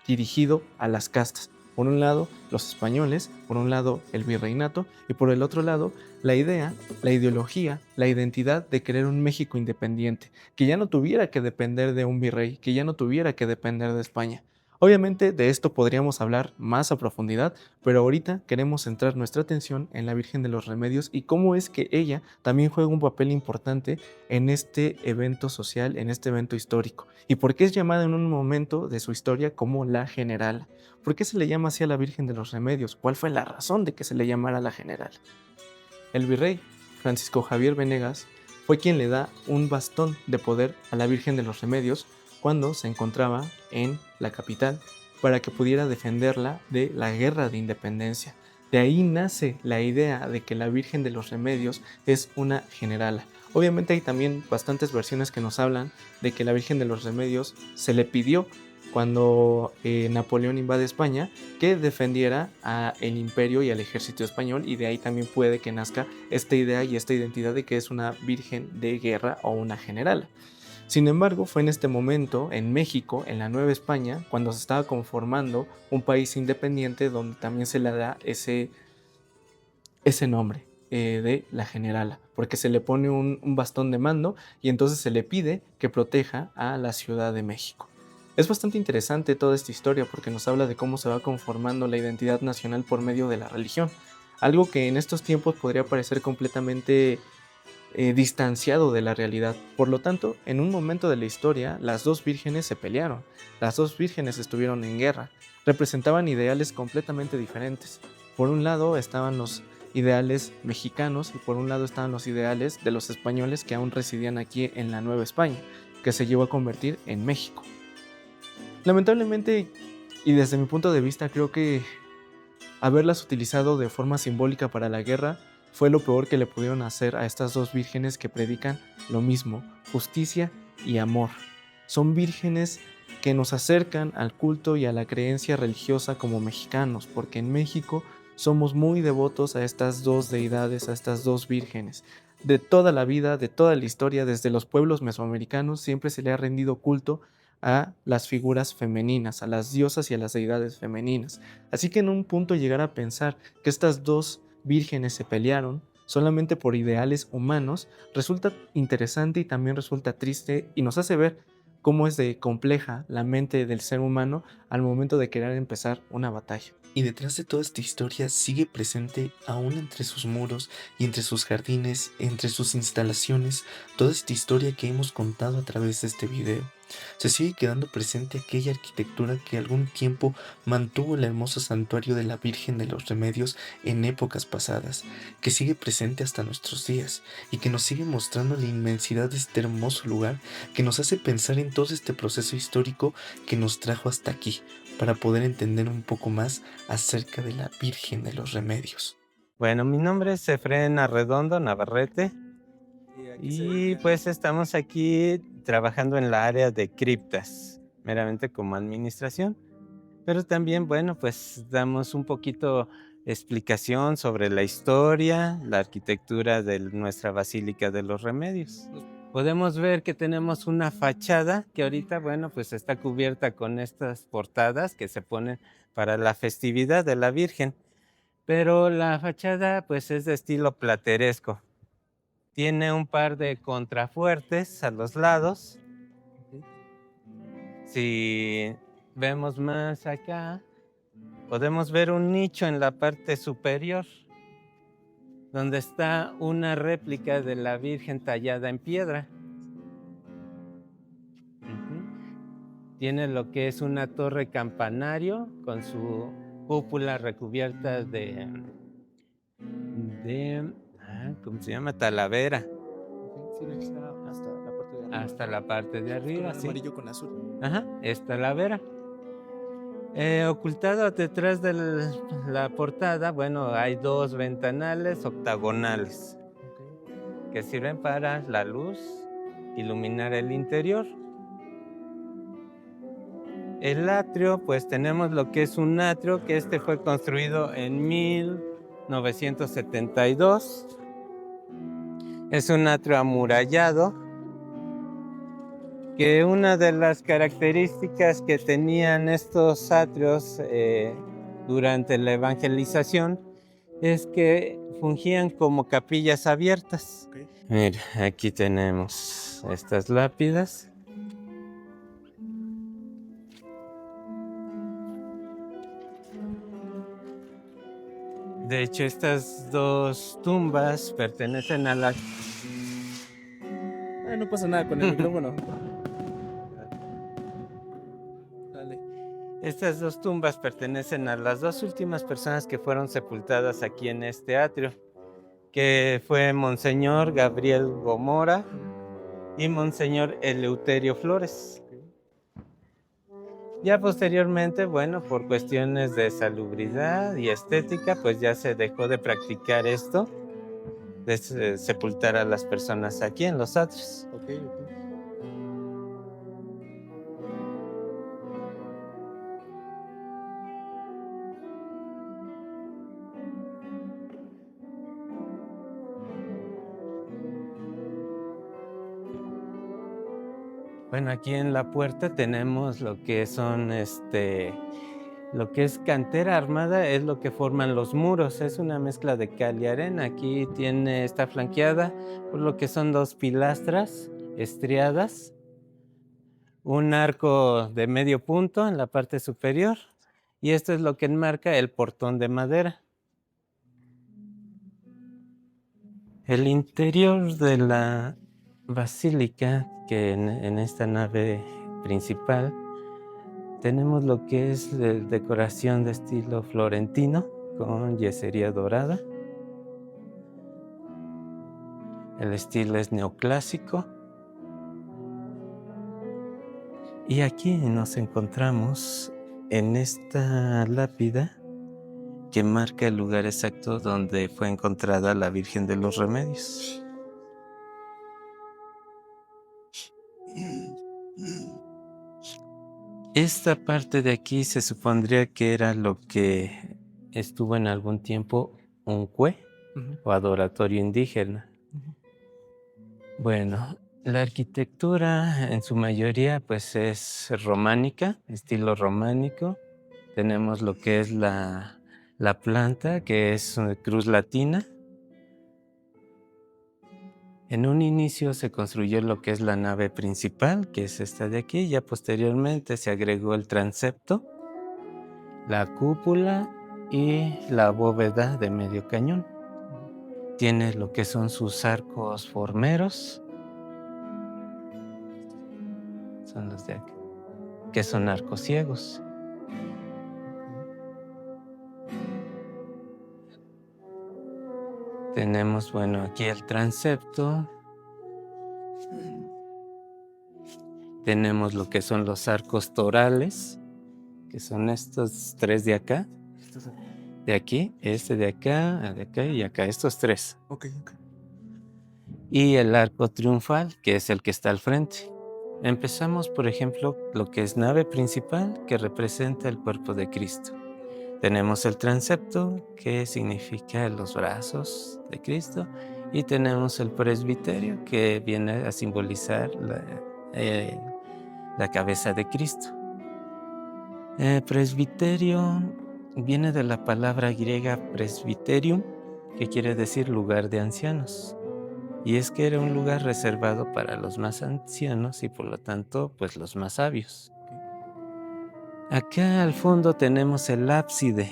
dirigido a las castas. Por un lado, los españoles, por un lado, el virreinato, y por el otro lado, la idea, la ideología, la identidad de querer un México independiente, que ya no tuviera que depender de un virrey, que ya no tuviera que depender de España. Obviamente de esto podríamos hablar más a profundidad, pero ahorita queremos centrar nuestra atención en la Virgen de los Remedios y cómo es que ella también juega un papel importante en este evento social, en este evento histórico. Y por qué es llamada en un momento de su historia como la Generala. ¿Por qué se le llama así a la Virgen de los Remedios? ¿Cuál fue la razón de que se le llamara la Generala? El virrey Francisco Javier Venegas fue quien le da un bastón de poder a la Virgen de los Remedios cuando se encontraba en la capital para que pudiera defenderla de la guerra de independencia. De ahí nace la idea de que la Virgen de los Remedios es una generala. Obviamente hay también bastantes versiones que nos hablan de que la Virgen de los Remedios se le pidió cuando Napoleón invade España que defendiera al imperio y al ejército español, y de ahí también puede que nazca esta idea y esta identidad de que es una virgen de guerra o una generala. Sin embargo, fue en este momento, en México, en la Nueva España, cuando se estaba conformando un país independiente donde también se le da ese nombre de la generala, porque se le pone un bastón de mando y entonces se le pide que proteja a la Ciudad de México. Es bastante interesante toda esta historia porque nos habla de cómo se va conformando la identidad nacional por medio de la religión, algo que en estos tiempos podría parecer completamente distanciado de la realidad. Por lo tanto, en un momento de la historia, las dos vírgenes se pelearon, las dos vírgenes estuvieron en guerra, representaban ideales completamente diferentes. Por un lado estaban los ideales mexicanos y por un lado estaban los ideales de los españoles que aún residían aquí en la Nueva España, que se llegó a convertir en México. Lamentablemente, y desde mi punto de vista, creo que haberlas utilizado de forma simbólica para la guerra fue lo peor que le pudieron hacer a estas dos vírgenes que predican lo mismo, justicia y amor. Son vírgenes que nos acercan al culto y a la creencia religiosa como mexicanos, porque en México somos muy devotos a estas dos deidades, a estas dos vírgenes. De toda la vida, de toda la historia, desde los pueblos mesoamericanos, siempre se le ha rendido culto a las figuras femeninas, a las diosas y a las deidades femeninas. Así que en un punto llegar a pensar que estas dos vírgenes se pelearon solamente por ideales humanos resulta interesante y también resulta triste y nos hace ver cómo es de compleja la mente del ser humano al momento de querer empezar una batalla. Y detrás de toda esta historia sigue presente, aún entre sus muros y entre sus jardines, entre sus instalaciones, toda esta historia que hemos contado a través de este video. Se sigue quedando presente aquella arquitectura que algún tiempo mantuvo el hermoso santuario de la Virgen de los Remedios en épocas pasadas, que sigue presente hasta nuestros días y que nos sigue mostrando la inmensidad de este hermoso lugar, que nos hace pensar en todo este proceso histórico que nos trajo hasta aquí, para poder entender un poco más acerca de la Virgen de los Remedios. Bueno, mi nombre es Efrén Arredondo Navarrete y pues estamos aquí trabajando en la área de criptas, meramente como administración, pero también, bueno, pues damos un poquito explicación sobre la historia, la arquitectura de nuestra Basílica de los Remedios. Podemos ver que tenemos una fachada que ahorita, bueno, pues está cubierta con estas portadas que se ponen para la festividad de la Virgen, pero la fachada pues es de estilo plateresco. Tiene un par de contrafuertes a los lados. Si vemos más acá, podemos ver un nicho en la parte superior, donde está una réplica de la Virgen tallada en piedra. Tiene lo que es una torre campanario con su cúpula recubierta de ¿cómo se llama? Talavera. Hasta la parte de arriba, sí. Amarillo con azul. Ajá, es talavera. Ocultado detrás de la portada, bueno, hay dos ventanales octagonales que sirven para la luz, iluminar el interior. El atrio, pues tenemos lo que es un atrio, que este fue construido en 1972. Es un atrio amurallado, que una de las características que tenían estos atrios durante la evangelización es que fungían como capillas abiertas. Okay. Mira, aquí tenemos estas lápidas. De hecho, estas dos tumbas pertenecen a la... No pasa nada con el micrófono. Estas dos tumbas pertenecen a las dos últimas personas que fueron sepultadas aquí en este atrio, que fue Monseñor Gabriel Gomora y Monseñor Eleuterio Flores. Ya posteriormente, bueno, por cuestiones de salubridad y estética, pues ya se dejó de practicar esto, de sepultar a las personas aquí en los atrios. Okay. Bueno, aquí en la puerta tenemos lo que son lo que es cantera armada, es lo que forman los muros, es una mezcla de cal y arena. Aquí está flanqueada por lo que son dos pilastras estriadas, un arco de medio punto en la parte superior, y esto es lo que enmarca el portón de madera. El interior de la basílica, que en esta nave principal tenemos lo que es decoración de estilo florentino con yesería dorada. El estilo es neoclásico. Y aquí nos encontramos en esta lápida que marca el lugar exacto donde fue encontrada la Virgen de los Remedios. Esta parte de aquí se supondría que era lo que estuvo en algún tiempo un cue o adoratorio indígena. Bueno, la arquitectura en su mayoría pues es románica, estilo románico. Tenemos lo que es la planta, que es una cruz latina. En un inicio se construyó lo que es la nave principal, que es esta de aquí. Ya posteriormente se agregó el transepto, la cúpula y la bóveda de medio cañón. Tiene lo que son sus arcos formeros. Son los de aquí, que son arcos ciegos. Tenemos, bueno, aquí el transepto. Tenemos lo que son los arcos torales, que son estos tres de acá. De aquí, este de acá y acá, estos tres. Y el arco triunfal, que es el que está al frente. Empezamos, por ejemplo, lo que es nave principal, que representa el cuerpo de Cristo. Tenemos el transepto, que significa los brazos de Cristo, y tenemos el presbiterio, que viene a simbolizar la cabeza de Cristo. Presbiterio viene de la palabra griega presbiterium, que quiere decir lugar de ancianos. Y es que era un lugar reservado para los más ancianos y por lo tanto, pues los más sabios. Acá al fondo tenemos el ábside.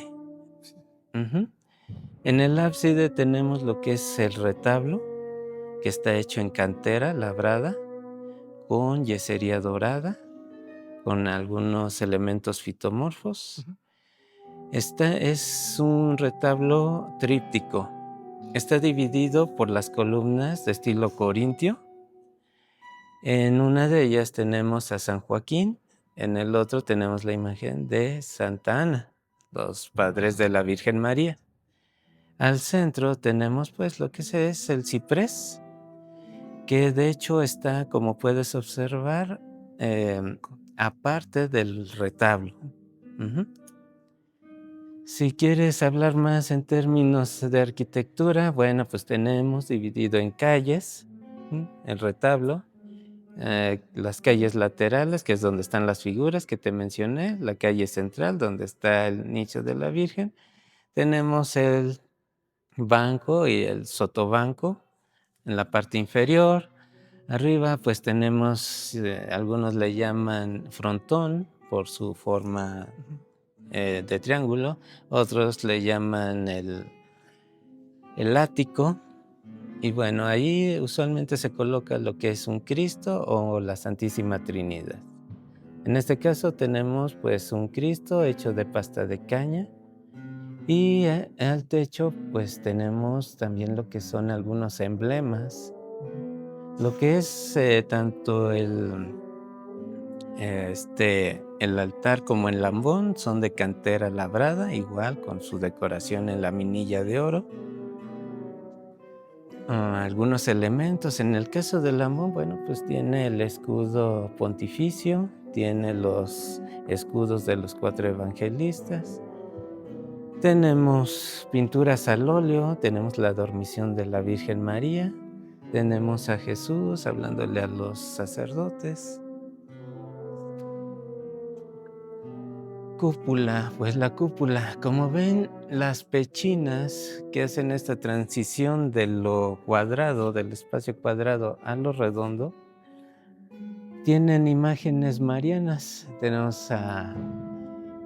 En el ábside tenemos lo que es el retablo, que está hecho en cantera labrada, con yesería dorada, con algunos elementos fitomorfos. Este es un retablo tríptico. Está dividido por las columnas de estilo corintio. En una de ellas tenemos a San Joaquín, en el otro tenemos la imagen de Santa Ana, los padres de la Virgen María. Al centro tenemos pues lo que es el ciprés, que de hecho está, como puedes observar, aparte del retablo. Si quieres hablar más en términos de arquitectura, bueno, pues tenemos dividido en calles el retablo, las calles laterales, que es donde están las figuras que te mencioné, la calle central, donde está el nicho de la Virgen. Tenemos el banco y el sotobanco en la parte inferior. Arriba pues tenemos, algunos le llaman frontón por su forma de triángulo, otros le llaman el ático. Y bueno, ahí usualmente se coloca lo que es un Cristo o la Santísima Trinidad. En este caso tenemos pues un Cristo hecho de pasta de caña y al techo pues tenemos también lo que son algunos emblemas. Lo que es tanto el altar como el lambón son de cantera labrada, igual con su decoración en laminilla de oro. Algunos elementos, en el caso del lambón, bueno, pues tiene el escudo pontificio, tiene los escudos de los 4 evangelistas, tenemos pinturas al óleo, tenemos la dormición de la Virgen María, tenemos a Jesús hablándole a los sacerdotes. Cúpula, pues la cúpula, como ven, las pechinas que hacen esta transición de lo cuadrado, del espacio cuadrado a lo redondo, tienen imágenes marianas. Tenemos a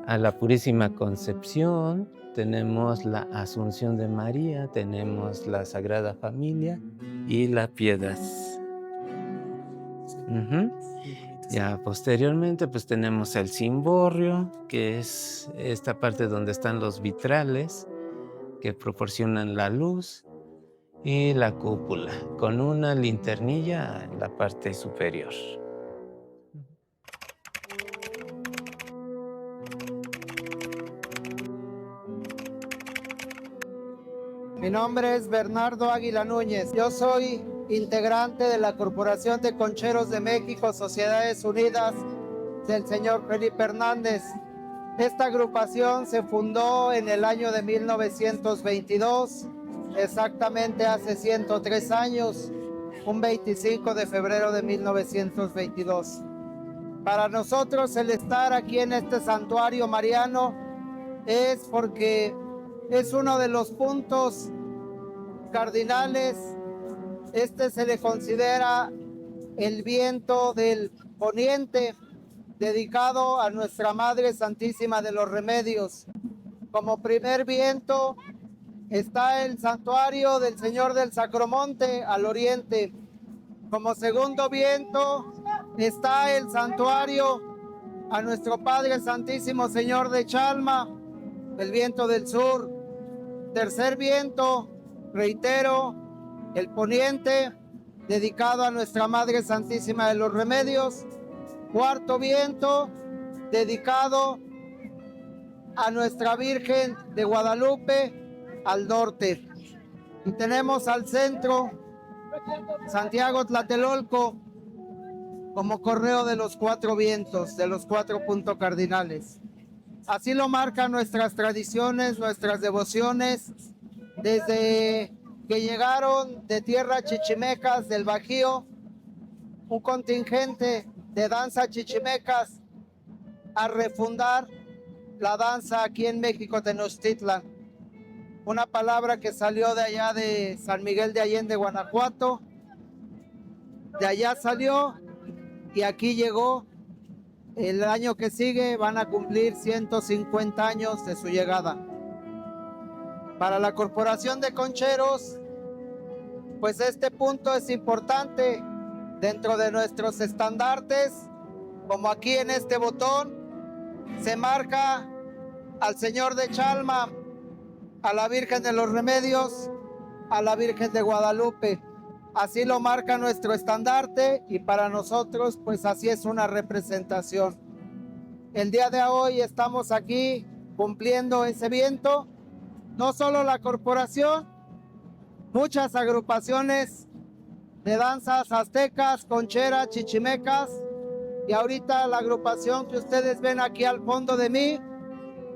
la Purísima Concepción, tenemos la Asunción de María, tenemos la Sagrada Familia y la Piedras. Ujú. Ya posteriormente pues tenemos el cimborrio, que es esta parte donde están los vitrales que proporcionan la luz, y la cúpula con una linternilla en la parte superior. Mi nombre es Bernardo Águila Núñez. Yo soy integrante de la Corporación de Concheros de México, Sociedades Unidas del señor Felipe Hernández. Esta agrupación se fundó en el año de 1922, exactamente hace 103 años, un 25 de febrero de 1922. Para nosotros el estar aquí en este santuario mariano es porque es uno de los puntos cardinales. Este se le considera el viento del poniente, dedicado a Nuestra Madre Santísima de los Remedios. Como primer viento está el santuario del Señor del Sacromonte al oriente. Como segundo viento está el santuario a nuestro Padre Santísimo Señor de Chalma, el viento del sur. Tercer viento, reitero, el poniente, dedicado a Nuestra Madre Santísima de los Remedios. Cuarto viento, dedicado a Nuestra Virgen de Guadalupe al norte. Y tenemos al centro Santiago Tlatelolco como correo de los cuatro vientos, de los cuatro puntos cardinales. Así lo marcan nuestras tradiciones, nuestras devociones, desde que llegaron de tierras chichimecas del Bajío, un contingente de danza chichimecas a refundar la danza aquí en México, Tenochtitlan. Una palabra que salió de allá de San Miguel de Allende, Guanajuato. De allá salió y aquí llegó. El año que sigue van a cumplir 150 años de su llegada. Para la Corporación de Concheros, pues este punto es importante dentro de nuestros estandartes. Como aquí en este botón se marca al Señor de Chalma, a la Virgen de los Remedios, a la Virgen de Guadalupe. Así lo marca nuestro estandarte y para nosotros pues así es una representación. El día de hoy estamos aquí cumpliendo ese viento. No solo la corporación, muchas agrupaciones de danzas aztecas, concheras, chichimecas, y ahorita la agrupación que ustedes ven aquí al fondo de mí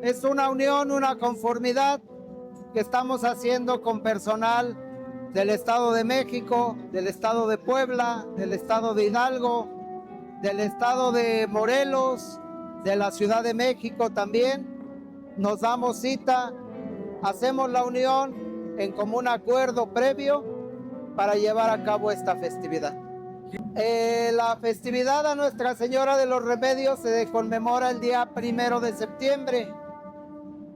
es una unión, una conformidad que estamos haciendo con personal del Estado de México, del Estado de Puebla, del Estado de Hidalgo, del Estado de Morelos, de la Ciudad de México también. Nos damos cita, hacemos la unión en común acuerdo previo para llevar a cabo esta festividad. La festividad a Nuestra Señora de los Remedios se conmemora el día 1 de septiembre.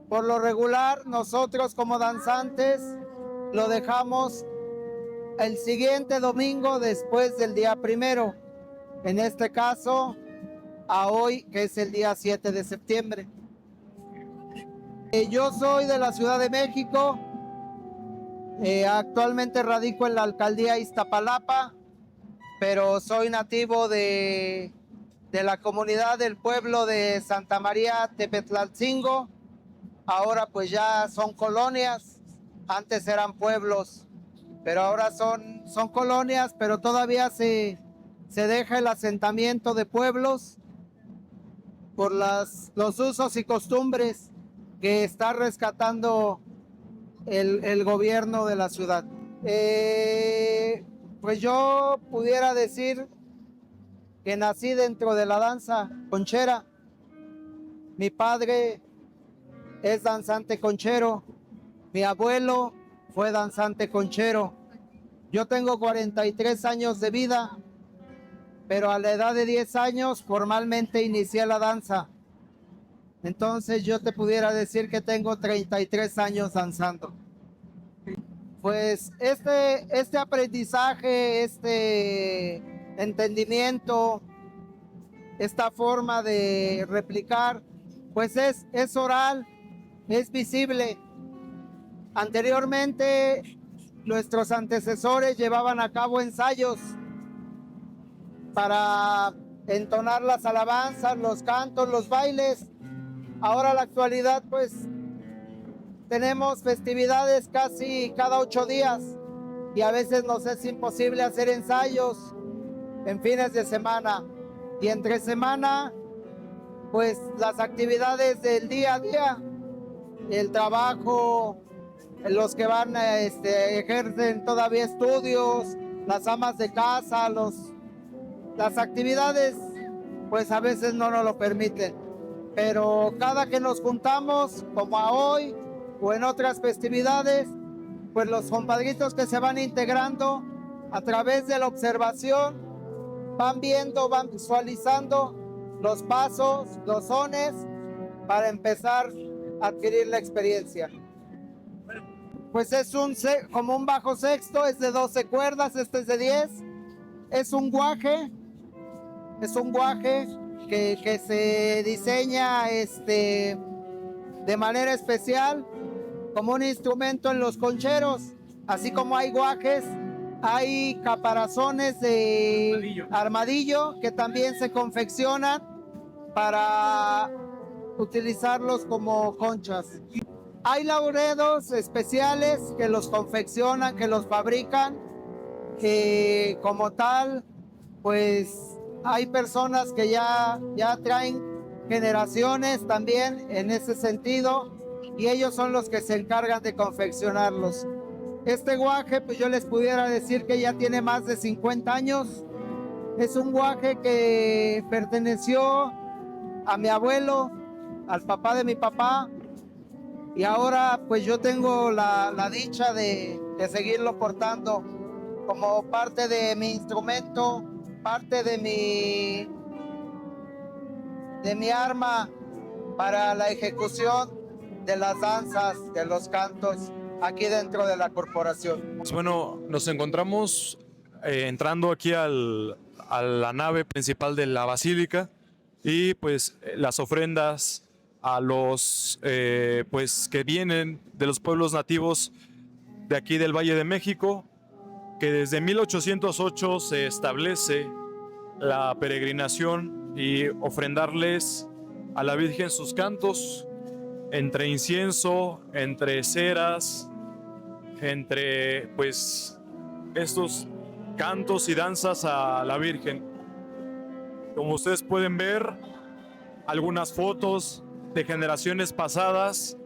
Por lo regular, nosotros como danzantes lo dejamos el siguiente domingo después del día 1. En este caso, a hoy, que es el día 7 de septiembre. Yo soy de la Ciudad de México. Actualmente radico en la alcaldía Iztapalapa, pero soy nativo de la comunidad del pueblo de Santa María Tepetlalcingo. Ahora pues ya son colonias, antes eran pueblos, pero ahora son colonias, pero todavía se deja el asentamiento de pueblos por los usos y costumbres que está rescatando el gobierno de la ciudad. Pues yo pudiera decir que nací dentro de la danza conchera. Mi padre es danzante conchero, mi abuelo fue danzante conchero. Yo tengo 43 años de vida, pero a la edad de 10 años formalmente inicié la danza. Entonces yo te pudiera decir que tengo 33 años danzando. Pues este aprendizaje, este entendimiento, esta forma de replicar, pues es oral, es visible. Anteriormente, nuestros antecesores llevaban a cabo ensayos para entonar las alabanzas, los cantos, los bailes. Ahora en la actualidad, pues, tenemos festividades casi cada 8 días y a veces nos es imposible hacer ensayos en fines de semana. Y entre semana, pues, las actividades del día a día, el trabajo, los que van, ejercen todavía estudios, las amas de casa, las actividades, pues a veces no nos lo permiten. Pero cada que nos juntamos, como a hoy o en otras festividades, pues los compadritos que se van integrando a través de la observación, van viendo, van visualizando los pasos, los sones, para empezar a adquirir la experiencia. Pues es como un bajo sexto, es de 12 cuerdas, este es de 10. Es un guaje que se diseña de manera especial como un instrumento en los concheros. Así como hay guajes, hay caparazones de armadillo que también se confeccionan para utilizarlos como conchas. Hay lauredos especiales que los confeccionan, que los fabrican, que como tal, pues hay personas que ya traen generaciones también en ese sentido y ellos son los que se encargan de confeccionarlos. Este guaje, pues yo les pudiera decir que ya tiene más de 50 años. Es un guaje que perteneció a mi abuelo, al papá de mi papá, y ahora pues yo tengo la dicha de seguirlo portando como parte de mi instrumento, parte de mi arma para la ejecución de las danzas, de los cantos aquí dentro de la corporación. Pues bueno, nos encontramos entrando aquí a la nave principal de la basílica y pues las ofrendas a los pues que vienen de los pueblos nativos de aquí del Valle de México, que desde 1808 se establece la peregrinación y ofrendarles a la Virgen sus cantos entre incienso, entre ceras, entre pues estos cantos y danzas a la Virgen. Como ustedes pueden ver, algunas fotos de generaciones pasadas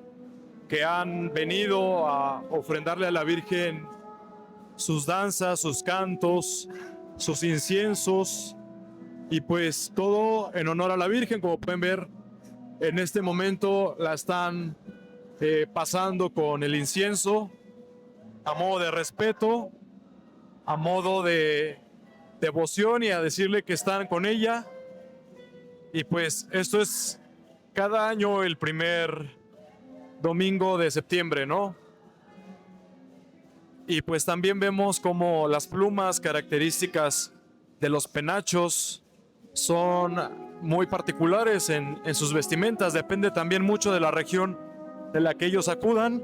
que han venido a ofrendarle a la Virgen sus danzas, sus cantos, sus inciensos y pues todo en honor a la Virgen. Como pueden ver, en este momento la están pasando con el incienso a modo de respeto, a modo de devoción y a decirle que están con ella. Y pues esto es cada año el primer domingo de septiembre, ¿no? Y pues también vemos como las plumas características de los penachos son muy particulares en sus vestimentas. Depende también mucho de la región de la que ellos acudan.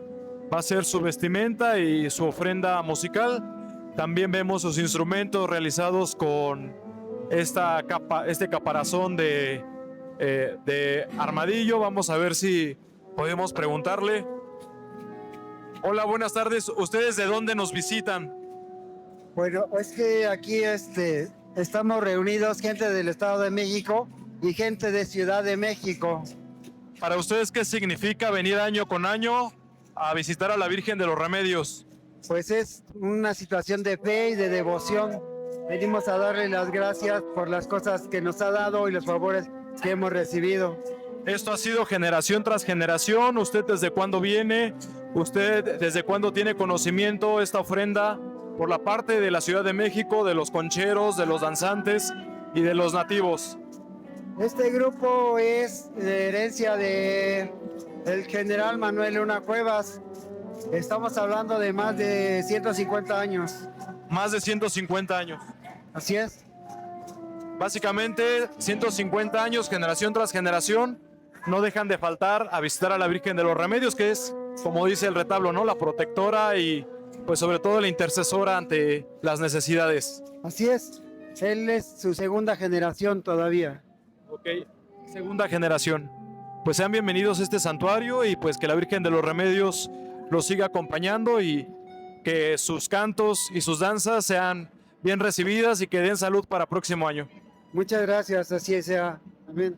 Va a ser su vestimenta y su ofrenda musical. También vemos sus instrumentos realizados con este caparazón de armadillo. Vamos a ver si podemos preguntarle. Hola, buenas tardes. ¿Ustedes de dónde nos visitan? Bueno, es que aquí estamos reunidos gente del Estado de México y gente de Ciudad de México. Para ustedes, ¿qué significa venir año con año a visitar a la Virgen de los Remedios? Pues es una situación de fe y de devoción. Venimos a darle las gracias por las cosas que nos ha dado y los favores que hemos recibido. Esto ha sido generación tras generación. ¿Usted desde cuándo viene? ¿Usted desde cuándo tiene conocimiento esta ofrenda por la parte de la Ciudad de México, de los concheros, de los danzantes y de los nativos? Este grupo es de herencia de el general Manuel Luna Cuevas. Estamos hablando de más de 150 años. Más de 150 años. Así es. Básicamente, 150 años, generación tras generación, no dejan de faltar a visitar a la Virgen de los Remedios, que es, como dice el retablo, ¿no? La protectora y, pues, sobre todo la intercesora ante las necesidades. Así es. Él es su segunda generación todavía. Ok, segunda generación. Pues sean bienvenidos a este santuario y pues que la Virgen de los Remedios los siga acompañando y que sus cantos y sus danzas sean bien recibidas y que den salud para próximo año. Muchas gracias, así sea. Amén.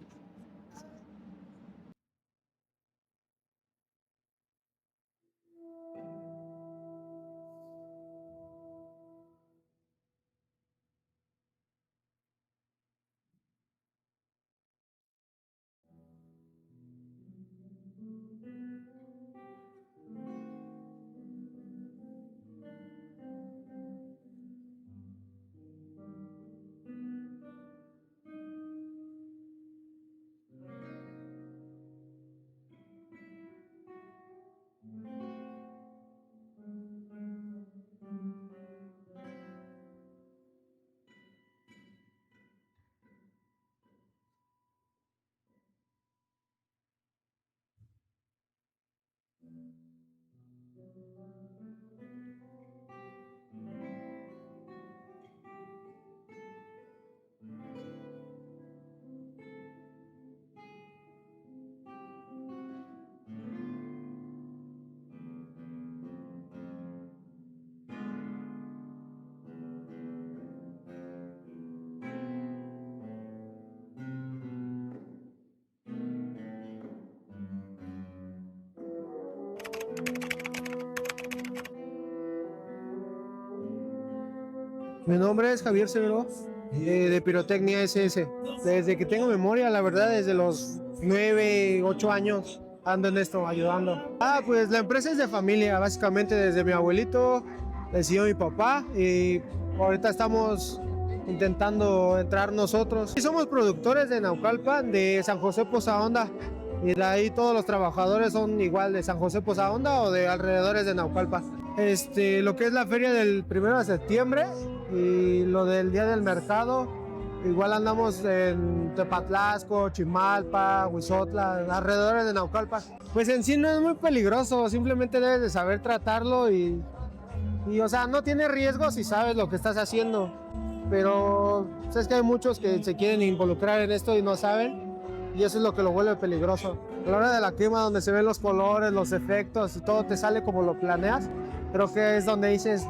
Mi nombre es Javier Severo, de Pirotecnia SS. Desde que tengo memoria, la verdad, desde los 9, 8 años ando en esto, ayudando. Pues la empresa es de familia, básicamente desde mi abuelito, le siguió mi papá y ahorita estamos intentando entrar nosotros. Y somos productores de Naucalpan, de San José Posahonda. Y de ahí todos los trabajadores son igual de San José Posahonda o de alrededores de Naucalpan. Lo que es la feria del 1 de septiembre y lo del día del mercado, igual andamos en Tepatlasco, Chimalpa, Huizotla, alrededores de Naucalpan. Pues en sí no es muy peligroso, simplemente debes de saber tratarlo y o sea, no tiene riesgo si sabes lo que estás haciendo, pero sabes que hay muchos que se quieren involucrar en esto y no saben. Y eso es lo que lo vuelve peligroso. A la hora de la quema, donde se ven los colores, los efectos y todo te sale como lo planeas, creo que es donde dices,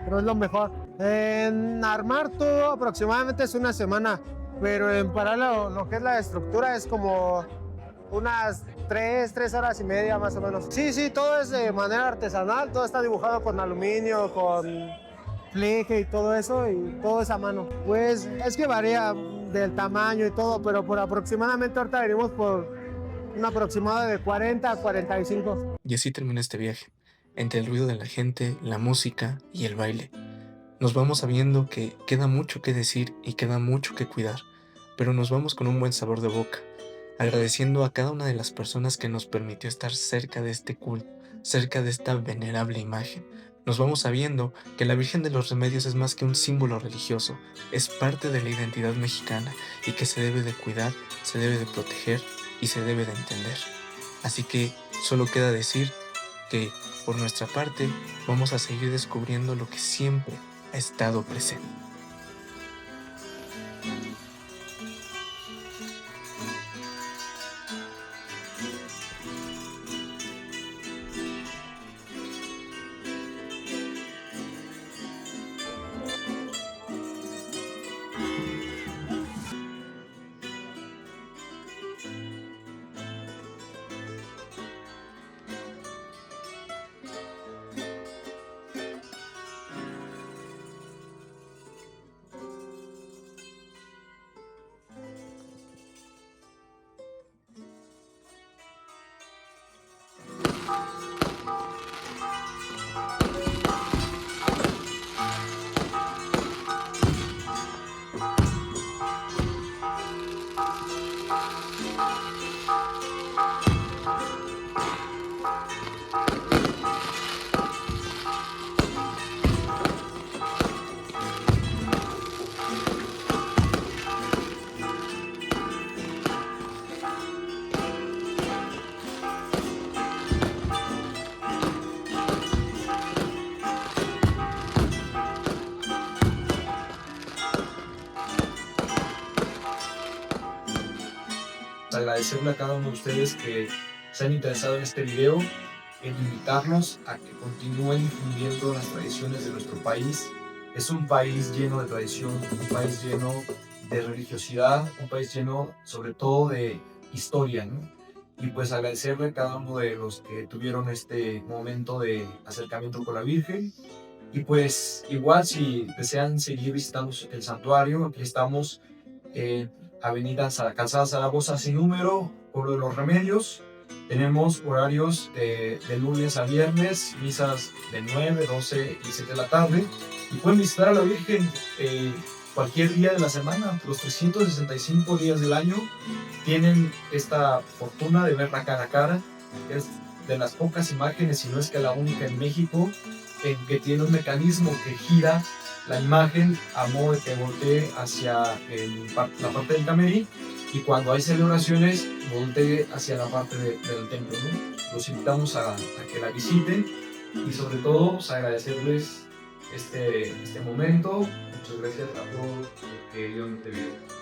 pero es lo mejor. En armar todo aproximadamente es una semana, pero en parar lo que es la estructura es como unas 3 horas y media más o menos. Sí, todo es de manera artesanal, todo está dibujado con aluminio, con fleje y todo eso, y todo es a mano. Pues es que varía del tamaño y todo, pero por aproximadamente ahorita venimos por un aproximado de 40 a 45. Y así termina este viaje, entre el ruido de la gente, la música y el baile. Nos vamos sabiendo que queda mucho que decir y queda mucho que cuidar, pero nos vamos con un buen sabor de boca, agradeciendo a cada una de las personas que nos permitió estar cerca de este culto, cerca de esta venerable imagen. Nos vamos sabiendo que la Virgen de los Remedios es más que un símbolo religioso, es parte de la identidad mexicana y que se debe de cuidar, se debe de proteger y se debe de entender. Así que solo queda decir que, por nuestra parte, vamos a seguir descubriendo lo que siempre ha estado presente. agradecerle a cada uno de ustedes que se han interesado en este video, en invitarnos a que continúen difundiendo las tradiciones de nuestro país. Es un país lleno de tradición, un país lleno de religiosidad, un país lleno sobre todo de historia, ¿no? Y pues agradecerle a cada uno de los que tuvieron este momento de acercamiento con la Virgen. Y pues igual si desean seguir visitando el santuario, aquí estamos en Calzada Zaragoza sin número, Pueblo de los Remedios. Tenemos horarios de lunes a viernes, misas de 9, 12 y 7 de la tarde. Y pueden visitar a la Virgen cualquier día de la semana, los 365 días del año. Tienen esta fortuna de verla cara a cara. Es de las pocas imágenes, si no es que la única en México, en que tiene un mecanismo que gira la imagen a modo de que voltee hacia la parte del camerí, y cuando hay celebraciones voltee hacia la parte del templo, ¿no? Los invitamos a que la visiten y sobre todo pues, agradecerles este momento. Muchas gracias a todos que vieron este video.